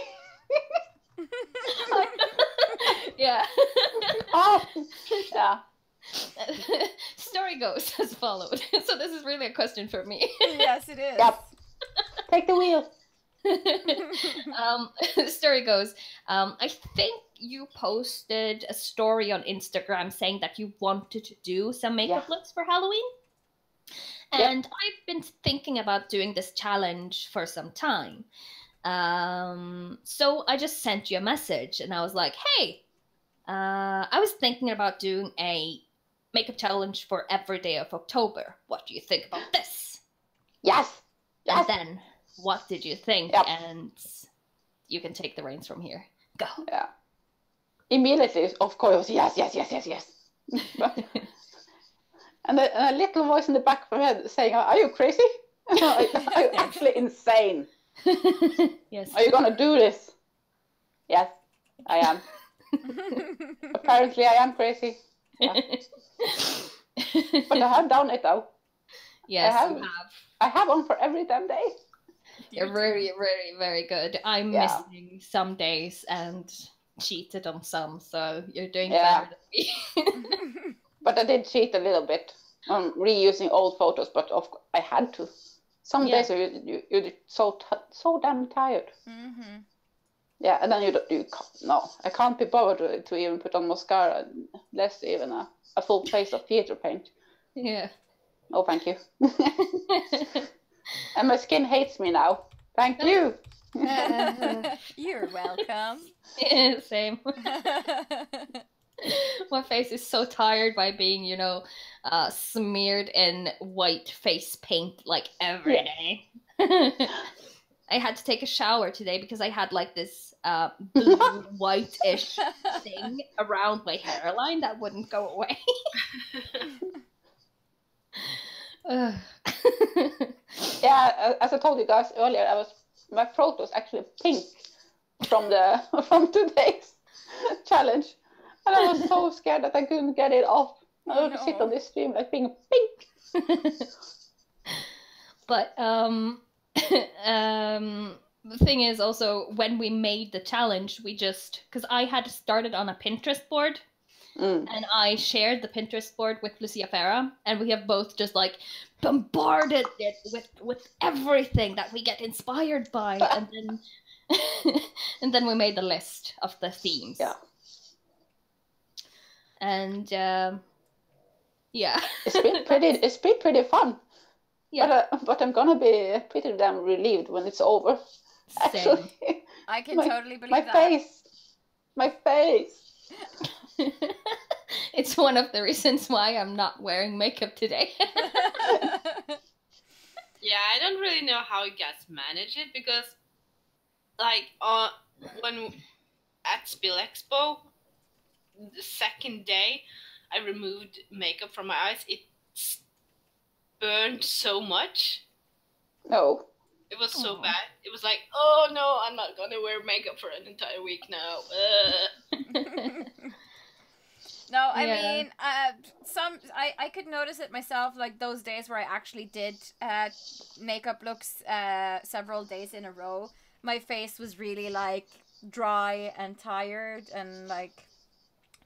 S1: Yeah.
S4: Oh, yeah.
S1: Story goes as followed. So this is really a question for me.
S3: Yes, it is.
S4: Yep. Take the wheel.
S1: Story goes, I think you posted a story on Instagram saying that you wanted to do some makeup looks for Halloween. And I've been thinking about doing this challenge for some time. So I just sent you a message and I was like, hey, I was thinking about doing a makeup challenge for every day of October. What do you think about this?
S4: Yes.
S1: And then, what did you think?
S4: Yep.
S1: And you can take the reins from here. Go.
S4: Yeah. Immediately, of course, yes. And a little voice in the back of my head saying, are you crazy? Are you actually insane?
S1: Yes.
S4: Are you going to do this? Yes, I am. Apparently, I am crazy. Yeah. But I have done it, though.
S1: Yes, you have.
S4: I have one for every damn day.
S1: You're very, very, very good. I'm missing some days and cheated on some, so you're doing better than me.
S4: But I did cheat a little bit on reusing old photos, but I had to. Some days you're so damn tired.
S3: Mm-hmm.
S4: Yeah, and then you can't, no, I can't be bothered to even put on mascara, less even a full face of theater paint.
S1: Yeah.
S4: No, thank you. And my skin hates me now. Thank you.
S3: You're welcome.
S1: Yeah, same. My face is so tired by being, smeared in white face paint like every day. I had to take a shower today because I had like this blue white-ish thing around my hairline that wouldn't go away.
S4: Yeah, as I told you guys earlier, my throat was actually pink from today's challenge, and I was so scared that I couldn't get it off. I would sit on this stream like being pink.
S1: But the thing is also, when we made the challenge, because I had started on a Pinterest board. And I shared the Pinterest board with LuciaFera, and we have both just like bombarded it with everything that we get inspired by, and then and then we made the list of the themes.
S4: Yeah.
S1: And
S4: it's been pretty fun. Yeah. But I'm gonna be pretty damn relieved when it's over.
S1: Same.
S4: Actually,
S3: I can totally believe that.
S4: My face.
S1: It's one of the reasons why I'm not wearing makeup today.
S2: Yeah, I don't really know how you guys manage it, because like when at Spill Expo, the second day I removed makeup from my eyes, it burned so much.
S4: No.
S2: It was so bad. It was like, oh no, I'm not gonna wear makeup for an entire week now.
S3: No, I mean, I could notice it myself, like those days where I actually did makeup looks several days in a row. My face was really like dry and tired and like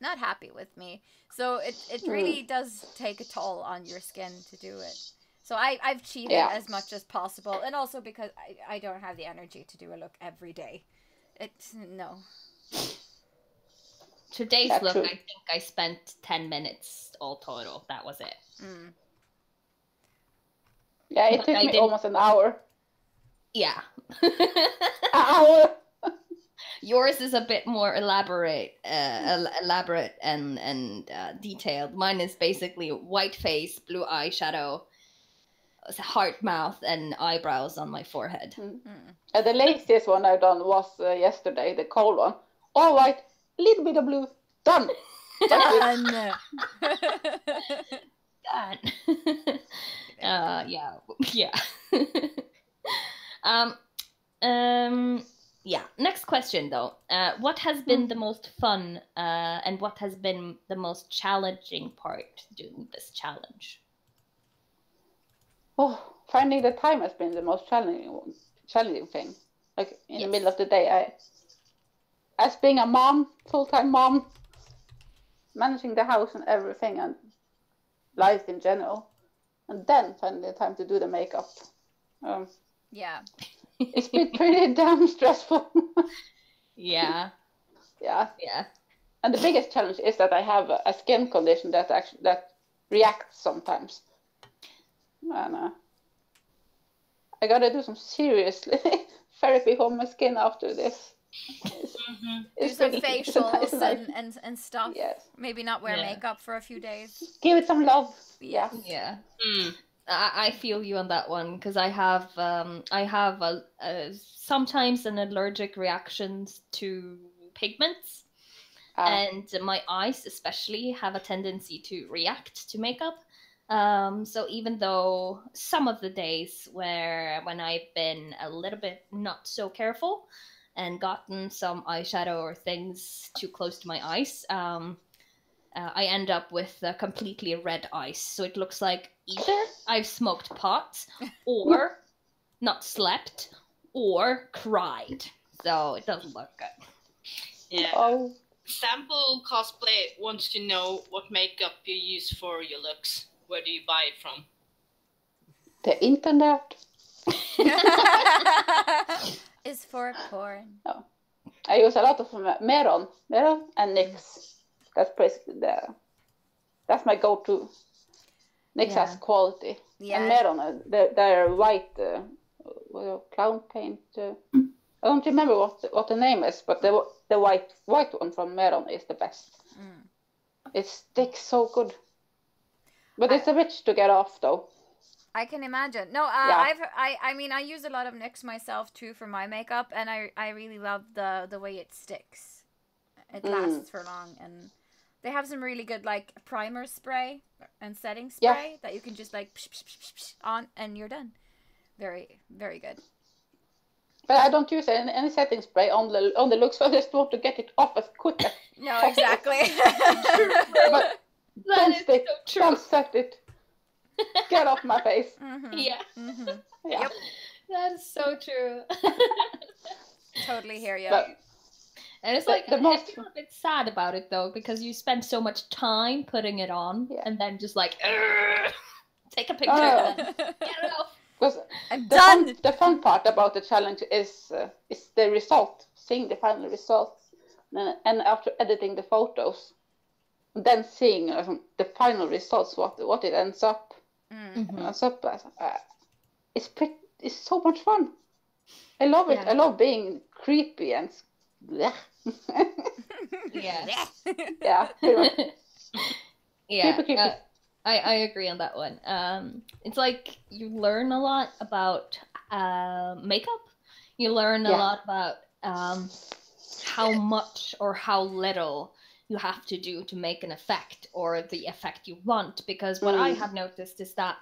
S3: not happy with me. So it really does take a toll on your skin to do it. So I've cheated as much as possible, and also because I don't have the energy to do a look every day. No.
S1: Today's look, I think I spent 10 minutes all total. That was it.
S4: Yeah, it took me almost an hour.
S1: Yeah.
S4: Ow.
S1: Yours is a bit more elaborate and detailed. Mine is basically white face, blue eyeshadow, hard mouth, and eyebrows on my forehead.
S4: The latest one I've done was yesterday, the cold one. All white, little bit of blue, done.
S3: Done.
S1: Done. Yeah. Yeah. Next question, though. What has been the most fun and what has been the most challenging part doing this challenge?
S4: Oh, finding the time has been the most challenging thing. Like in the middle of the day, as being a mom, full-time mom, managing the house and everything and life in general, and then finding the time to do the makeup.
S3: Yeah.
S4: It's been pretty damn stressful.
S1: Yeah.
S4: Yeah. And the biggest challenge is that I have a skin condition that reacts sometimes. And I gotta do some serious therapy for my skin after this.
S3: Do some facials and stuff.
S4: Yes.
S3: Maybe not wear makeup for a few days.
S4: Give it some love. Yeah.
S1: Yeah. I feel you on that one because I have sometimes an allergic reactions to pigments, and my eyes especially have a tendency to react to makeup. So even though some of the days when I've been a little bit not so careful and gotten some eyeshadow or things too close to my eyes, I end up with completely red eyes. So it looks like either I've smoked pot or not slept or cried. So it doesn't look good.
S2: Yeah.
S4: Oh.
S2: Sample Cosplay wants to know what makeup you use for your looks. Where do you buy it from?
S4: The internet.
S3: Is for porn.
S4: No. I use a lot of Meron and NYX. That's basically that's my go-to. NYX has quality.
S3: Yeah.
S4: And Meron, they're white clown paint. I don't remember what the name is, but the white one from Meron is the best. It sticks so good. But it's a bitch to get off, though.
S3: I can imagine. No, I mean, I use a lot of NYX myself too for my makeup, and I really love the way it sticks. It lasts for long, and they have some really good like primer spray and setting spray that you can just like on, and you're done. Very, very good.
S4: But I don't use any setting spray on the looks, so I just want to get it off as quick as
S3: No, exactly.
S4: But don't set it. Get off my face.
S1: Yeah.
S4: Yeah.
S3: Yep.
S1: That is so true.
S3: Totally hear you.
S1: And it's like, I feel a bit sad about it though, because you spend so much time putting it on and then just like, take a picture and then get it off.
S4: Because
S3: I'm done.
S4: The fun part about the challenge is the result, seeing the final result, and after editing the photos, then seeing the final results, what it ends up. It's so much fun. I love it. I love being creepy and
S1: Yeah.
S4: yeah.
S1: Yeah. I agree on that one. It's like you learn a lot about makeup. You learn a lot about how much or how little you have to do to make an effect or the effect you want. Because what I have noticed is that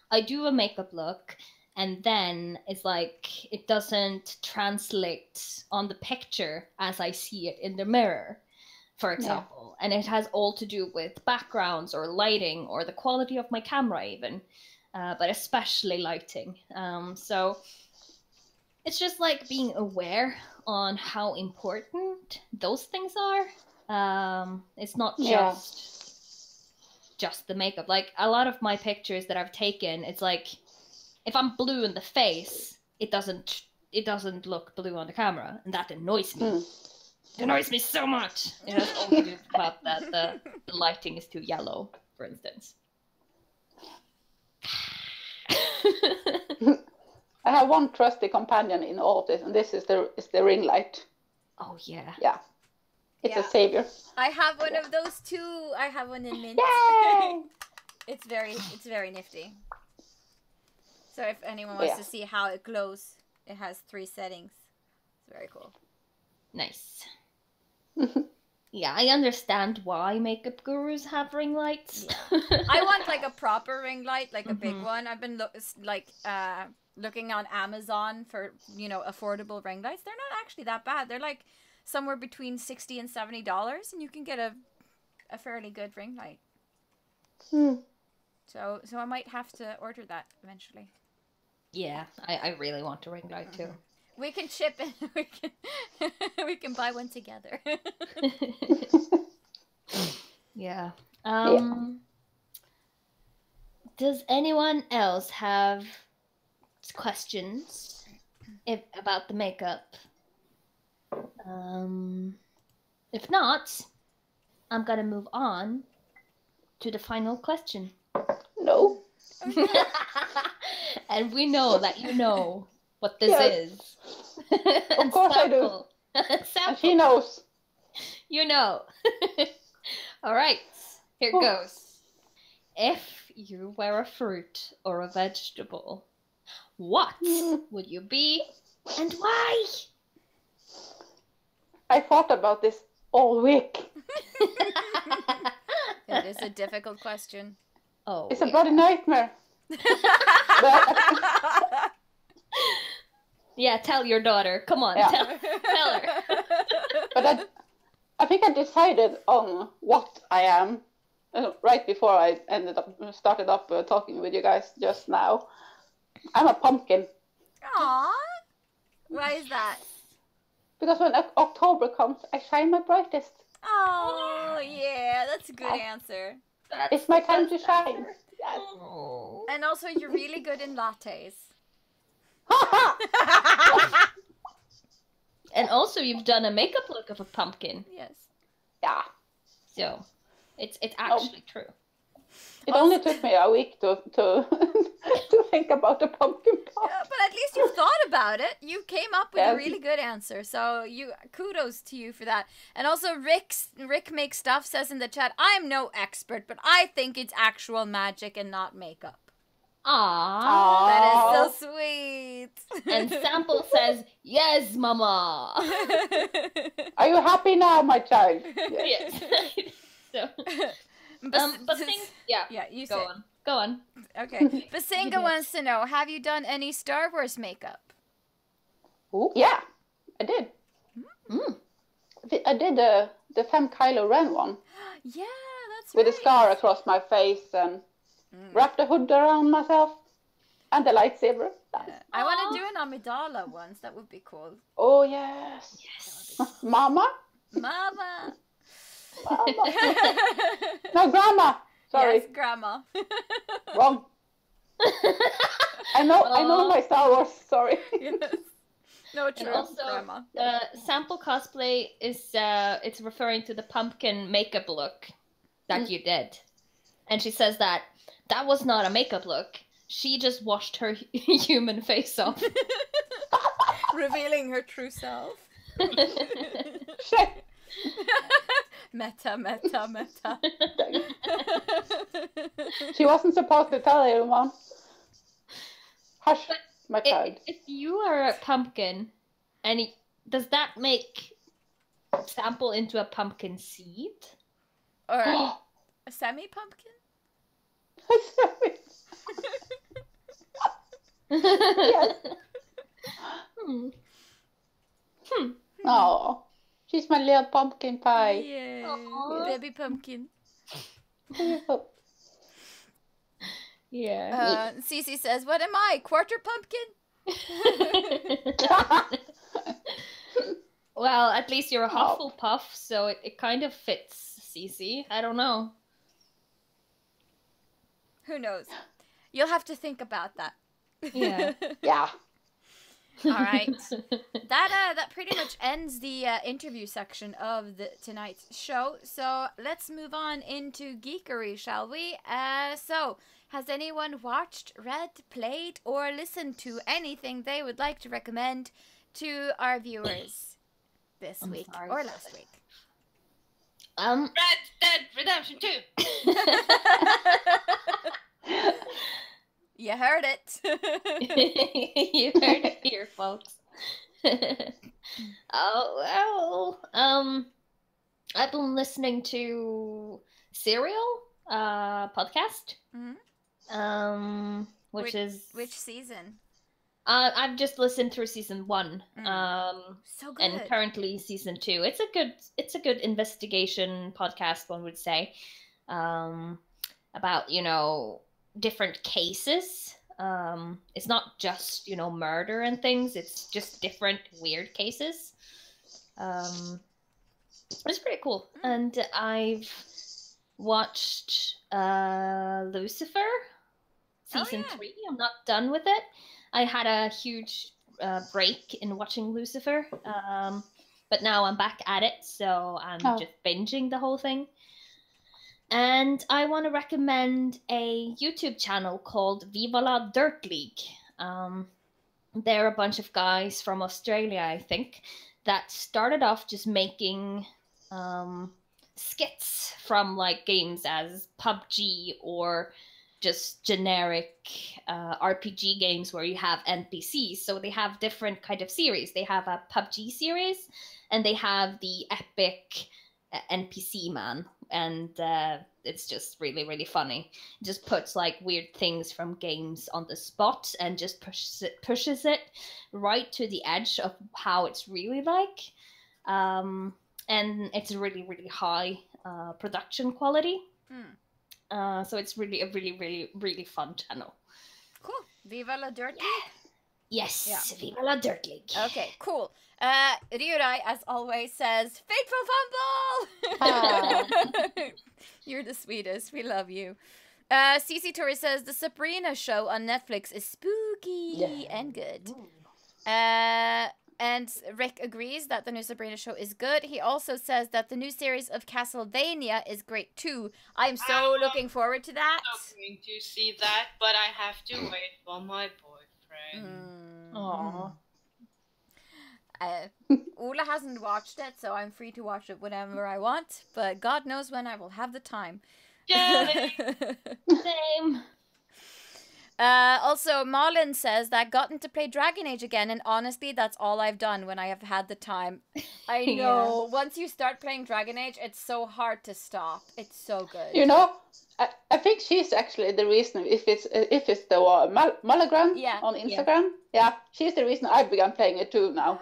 S1: I do a makeup look and then it's like it doesn't translate on the picture as I see it in the mirror, for example. And it has all to do with backgrounds or lighting or the quality of my camera even, but especially lighting. So it's just like being aware on how important those things are. It's not just the makeup. Like a lot of my pictures that I've taken, it's like if I'm blue in the face, it doesn't look blue on the camera, and that annoys me. It annoys me so much. It has all to do about that the lighting is too yellow, for instance.
S4: I I have one trusty companion in all of this, and this is the ring light.
S1: Oh yeah.
S4: Yeah. It's a savior.
S3: I have one of those too. I have one in mint.
S4: Yay!
S3: It's very nifty. So if anyone wants to see how it glows, it has 3 settings. It's very cool.
S1: Nice. Yeah, I understand why makeup gurus have ring lights.
S3: Yeah. I want like a proper ring light, like a big one. I've been looking on Amazon for, you know, affordable ring lights. They're not actually that bad. They're like somewhere between $60 and $70, and you can get a fairly good ring light. So I might have to order that eventually.
S1: Yeah, I really want a ring light too.
S3: We can chip in. We can buy one together.
S1: Yeah. Does anyone else have questions about the makeup? If not, I'm gonna move on to the final question.
S4: No.
S1: And we know that you know what this is.
S4: Of course I do. And she knows.
S1: You know. All right, here goes. If you were a fruit or a vegetable, what would you be and why?
S4: I thought about this all week.
S3: It is a difficult question.
S1: Oh,
S4: it's a bloody nightmare.
S1: Yeah, tell your daughter. Come on, tell her.
S4: But I think I decided on what I am right before I started talking with you guys just now. I'm a pumpkin.
S3: Aww. Why is that?
S4: Because when October comes, I shine my brightest.
S3: Oh, yeah, that's a good answer.
S4: It's my time to shine. Yes.
S1: Oh.
S3: And also, you're really good in lattes.
S1: And also, you've done a makeup look of a pumpkin.
S3: Yes.
S4: Yeah.
S1: So, it's actually true.
S4: It only took me a week to to think about the pumpkin part.
S3: Yeah, but at least you thought about it. You came up with a really good answer. So kudos to you for that. And also Rick Makes Stuff says in the chat, I'm no expert, but I think it's actual magic and not makeup.
S1: Aww.
S3: That is so sweet.
S1: And Sample says, yes, mama.
S4: Are you happy now, my child?
S1: Yes. So, but
S3: you
S1: go on.
S3: Okay. Basinga wants to know, have you done any Star Wars makeup?
S4: Ooh, yeah, I did. I did the Femme Kylo Ren one.
S3: Yeah, that's
S4: with a scar across my face and wrapped a hood around myself and the lightsaber.
S3: I want to do an Amidala once. That would be cool.
S4: Oh yes. Mama.
S3: Mama.
S4: No, Grandma. Sorry.
S3: Yes, Grandma.
S4: Wrong. I know my Star Wars. Sorry.
S3: Yes. No, true.
S1: And also,
S3: Grandma.
S1: Sample Cosplay is it's referring to the pumpkin makeup look that you did, and she says that was not a makeup look. She just washed her human face off,
S3: revealing her true self.
S4: Shit.
S3: Meta.
S4: She wasn't supposed to tell anyone. Hush, my child.
S1: If you are a pumpkin, does that make Sample into a pumpkin seed?
S3: Or a semi-pumpkin?
S4: Yes. Oh, she's my little pumpkin pie.
S3: Yeah, baby pumpkin.
S1: Yeah.
S3: Cece says, "What am I? Quarter pumpkin?"
S1: Well, at least you're a Hufflepuff, so it kind of fits, Cece. I don't know.
S3: Who knows? You'll have to think about that.
S1: Yeah.
S4: Yeah.
S3: All right. That pretty much ends the interview section of tonight's show. So let's move on into geekery, shall we? So Has anyone watched, read, played, or listened to anything they would like to recommend to our viewers this week or last week?
S2: Red Dead Redemption 2.
S3: You heard it.
S1: You heard it here, folks. Oh, well, I've been listening to Serial podcast.
S3: Mm-hmm.
S1: Which is
S3: which season?
S1: I've just listened through season 1.
S3: So good.
S1: And currently season 2. It's a good investigation podcast, one would say, about, you know, different cases. It's not just, you know, murder and things. It's just different weird cases. It's pretty cool. And I've watched Lucifer season 3. I'm not done with it. I had a huge break in watching Lucifer, but now I'm back at it, so I'm just binging the whole thing. And I want to recommend a YouTube channel called Viva la Dirt League. They're a bunch of guys from Australia, I think, that started off just making skits from like games as PUBG or just generic RPG games where you have NPCs. So they have different kind of series. They have a PUBG series, and they have the epic NPC man, and it's just really, really funny. It just puts like weird things from games on the spot and just pushes it right to the edge of how it's really like. And it's really, really high production quality. So it's really a really, really, really fun channel.
S3: Cool. Viva la Dirt League?
S1: Yes, yeah. Viva la Dirt League.
S3: Okay, cool. Ryurai, as always, says, Fateful Fumble! You're the sweetest. We love you. CC Tori says, the Sabrina show on Netflix is spooky and good. And Rick agrees that the new Sabrina show is good. He also says that the new series of Castlevania is great too. I'm so looking forward to that.
S2: I'm going to see that, but I have to wait for my boyfriend.
S1: Aww.
S3: Ola hasn't watched it, so I'm free to watch it whenever I want. But God knows when I will have the time.
S2: Yay!
S1: Same.
S3: Also, Marlon says that gotten to play Dragon Age again, and honestly, that's all I've done when I have had the time. I know. Yeah. Once you start playing Dragon Age, it's so hard to stop. It's so good.
S4: You know, I think she's actually the reason. If it's the Mulligan on Instagram, she's the reason I began playing it too now.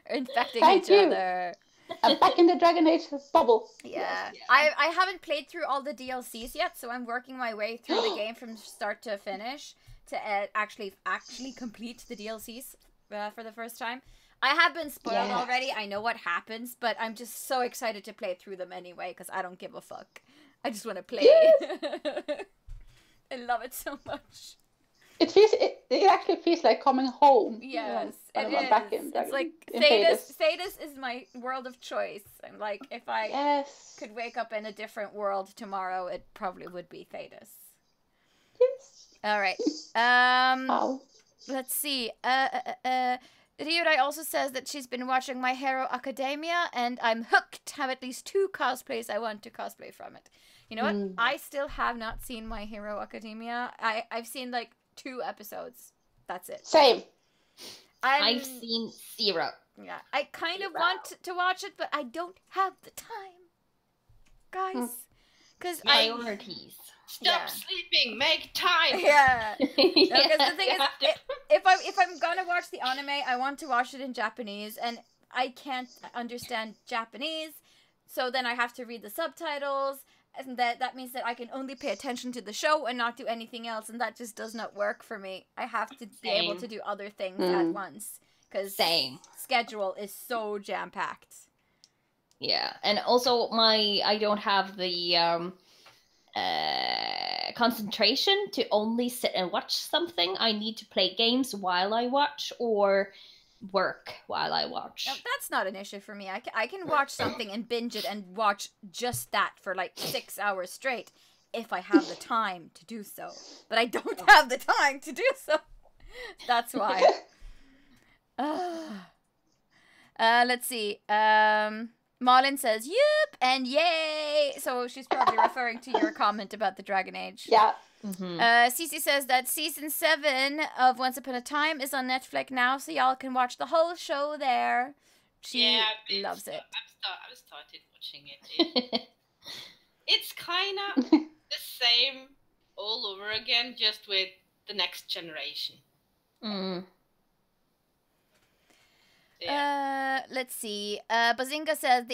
S3: Infecting each other.
S4: I'm back in the Dragon Age bubble.
S3: Yeah. I haven't played through all the DLCs yet, so I'm working my way through the game from start to finish to actually complete the DLCs for the first time. I have been spoiled already. I know what happens, but I'm just so excited to play through them anyway because I don't give a fuck. I just want to play. I love it so much.
S4: It actually feels like coming home.
S3: Yes, it is. It's like Thedas is my world of choice. I'm like, if I could wake up in a different world tomorrow, it probably would be Thedas.
S4: Yes.
S3: All right. Let's see. Ryurai also says that she's been watching My Hero Academia, and I'm hooked. Have at least 2 cosplays I want to cosplay from it. You know what? I still have not seen My Hero Academia. I've seen like 2 episodes. That's it.
S4: Same.
S1: I've seen 0.
S3: Yeah, I kind of want to watch it, but I don't have the time, guys. Because
S1: priorities.
S2: Stop sleeping. Make time.
S3: Yeah. Because the thing is, if I'm gonna watch the anime, I want to watch it in Japanese, and I can't understand Japanese, so then I have to read the subtitles. And that means that I can only pay attention to the show and not do anything else, and that just does not work for me. I have to be able to do other things at once, because schedule is so jam-packed.
S1: Yeah, and also I don't have the concentration to only sit and watch something. I need to play games while I watch, or work while I watch.
S3: No, that's not an issue for me. I can watch something and binge it and watch just that for like 6 hours straight if I have the time to do so. But I don't have the time to do so. That's why. Let's see. Malin says, "Yup" and "Yay." So she's probably referring to your comment about the Dragon Age.
S4: Yeah.
S3: Cece says that season 7 of Once Upon a Time is on Netflix now, so y'all can watch the whole show there. She loves it.
S2: I've started watching it. It's kind of the same all over again, just with the next generation.
S3: Let's see. Bazinga says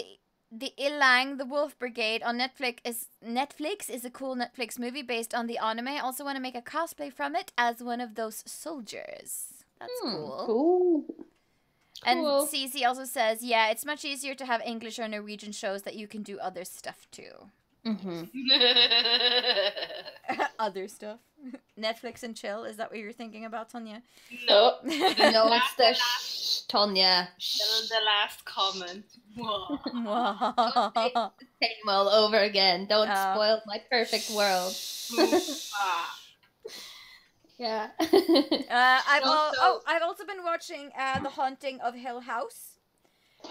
S3: the Ilang, the Wolf Brigade on Netflix is a cool Netflix movie based on the anime. I also want to make a cosplay from it as one of those soldiers. That's cool.
S4: Cool.
S3: And Cece also says, yeah, it's much easier to have English or Norwegian shows that you can do other stuff to. Other stuff. Netflix and chill. Is that what you're thinking about, Tonya?
S2: No.
S1: No, it's the Tonya.
S2: The last comment.
S1: Same all over again. Don't spoil my perfect world. Yeah.
S3: I've also been watching The Haunting of Hill House.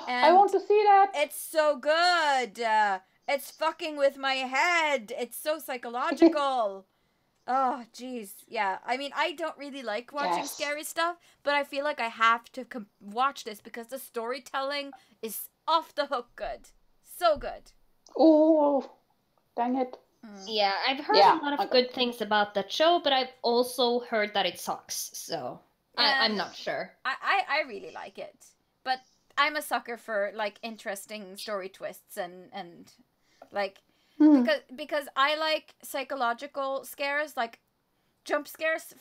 S3: And
S4: I want to see that.
S3: It's so good. It's fucking with my head. It's so psychological. Oh, jeez. Yeah. I mean, I don't really like watching scary stuff, but I feel like I have to watch this because the storytelling is off the hook good. So good.
S4: Oh, dang it.
S1: Yeah, I've heard a lot of good things about that show, but I've also heard that it sucks, so I'm not sure.
S3: I really like it, but I'm a sucker for, like, interesting story twists and like, because I like psychological scares, like, jump scares,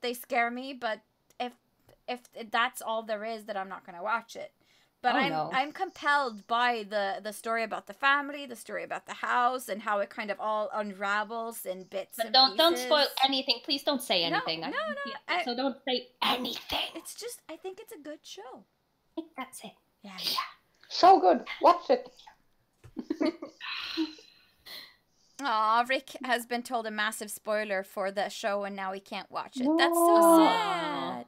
S3: they scare me, but if that's all there is, then I'm not gonna watch it. But I'm compelled by the story about the family, the story about the house, and how it kind of all unravels in bits.
S1: But
S3: and
S1: don't
S3: pieces.
S1: spoil anything. Please don't say anything.
S3: No.
S1: So don't say anything.
S3: It's just, I think it's a good show.
S1: I think that's it.
S3: Yeah.
S4: So good. Watch it.
S3: Aw, Rick has been told a massive spoiler for the show, and now he can't watch it. That's so sad.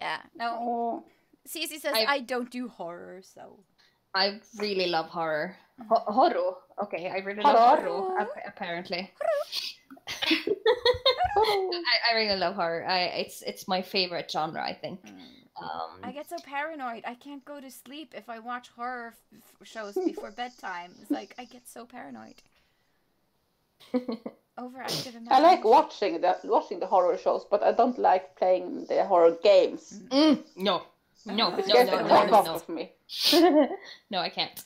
S3: Yeah. No.
S4: Oh.
S3: Cece says, I don't do horror, so...
S1: I really love horror. Horror? Okay, I really love horror, apparently. I really love horror. It's my favorite genre, I think.
S3: I get so paranoid. I can't go to sleep if I watch horror shows before bedtime. It's like, I get so paranoid. Overactive imagination.
S4: I like watching the horror shows, but I don't like playing the horror games.
S1: No. No.
S4: Of me.
S1: No, I can't.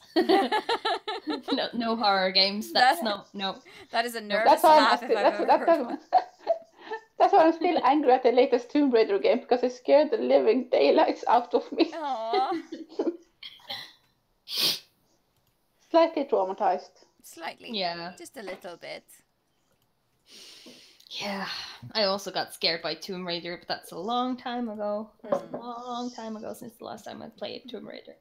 S1: no horror games. That's no.
S3: That is a nervous laugh if I've ever heard one.
S4: That's why I'm still angry at the latest Tomb Raider game, because it scared the living daylights out of me.
S3: Aww.
S4: Slightly traumatized.
S3: Slightly.
S1: Yeah.
S3: Just a little bit.
S1: Yeah. I also got scared by Tomb Raider, but that's a long time ago. That's a long time ago since the last time I played Tomb Raider.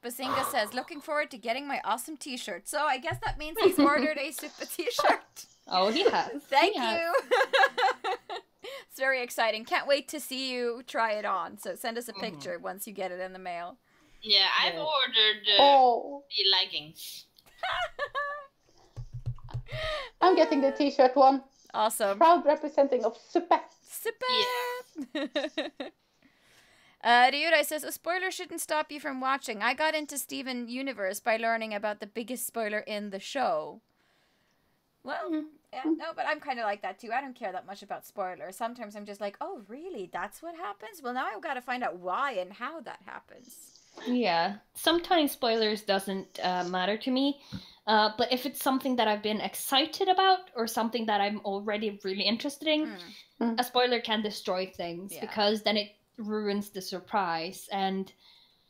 S3: Basinga says, looking forward to getting my awesome t-shirt. So I guess that means he's ordered a Super t-shirt.
S1: Oh, he has.
S3: Thank you. It's very exciting. Can't wait to see you try it on. So send us a picture once you get it in the mail.
S2: Yeah, I've ordered the leggings.
S4: I'm getting the t-shirt one.
S3: Awesome.
S4: Proud representing of Super.
S3: Super. Ryurai says, a spoiler shouldn't stop you from watching. I got into Steven Universe by learning about the biggest spoiler in the show. Well, yeah, no, but I'm kind of like that too. I don't care that much about spoilers. Sometimes I'm just like, oh, really? That's what happens? Well, now I've got to find out why and how that happens.
S1: Yeah, sometimes spoilers doesn't matter to me. But if it's something that I've been excited about or something that I'm already really interested in, a spoiler can destroy things because then it ruins the surprise. And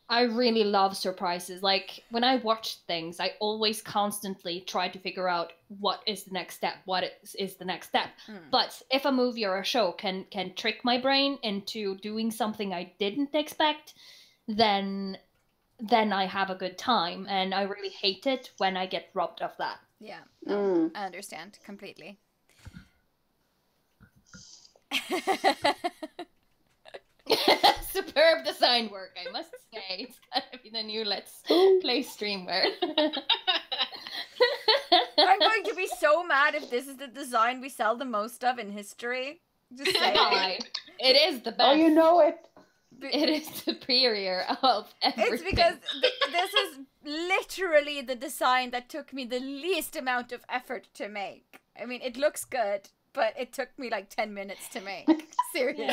S1: I really love surprises. Like, when I watch things, I always constantly try to figure out what is the next step, is the next step. But if a movie or a show can trick my brain into doing something I didn't expect, then I have a good time. And I really hate it when I get robbed of that.
S3: Yeah, no, I understand completely.
S1: Superb design work, I must say. It's gonna be the new Let's Play streamer.
S3: I'm going to be so mad if this is the design we sell the most of in history. Just saying.
S1: It is the best.
S4: Oh, you know it.
S1: It is superior of everything.
S3: It's because this is literally the design that took me the least amount of effort to make. I mean, it looks good, but it took me like 10 minutes to make. Seriously.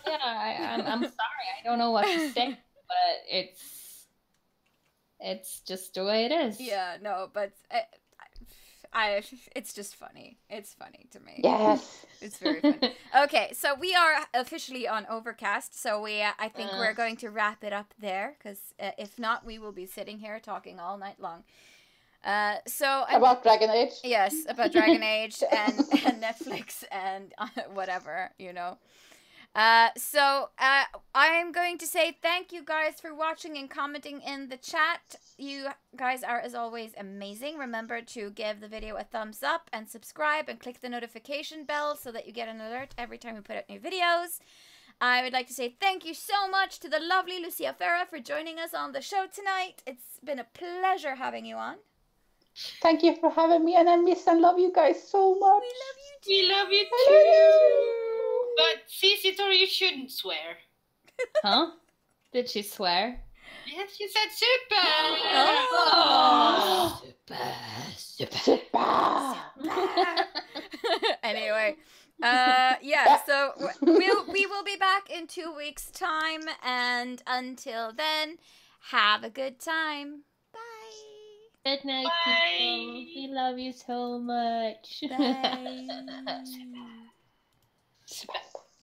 S1: Yeah, I'm sorry. I don't know what to say, but it's just the way it is.
S3: Yeah, no, but it's just funny. It's funny to me.
S4: Yes.
S3: It's very funny. Okay, so we are officially on Overcast, so I think we're going to wrap it up there, because if not, we will be sitting here talking all night long. About
S4: Dragon Age?
S3: Yes, about Dragon Age and Netflix and whatever, you know. I'm going to say thank you guys for watching and commenting in the chat. You guys are, as always, amazing. Remember to give the video a thumbs up and subscribe and click the notification bell so that you get an alert every time we put out new videos. I would like to say thank you so much to the lovely LuciaFera for joining us on the show tonight. It's been a pleasure having you on.
S4: Thank you for having me, and I miss and love you guys so much.
S2: We love you too. But Cici, Tori, you shouldn't swear.
S1: Huh? Did she swear?
S2: Yes, you said super.
S1: Oh.
S4: Super.
S3: Anyway, yeah, so we will be back in 2 weeks' time, and until then, have a good time. Bye.
S1: Good night, people. We love you so much.
S3: Bye.
S2: Super.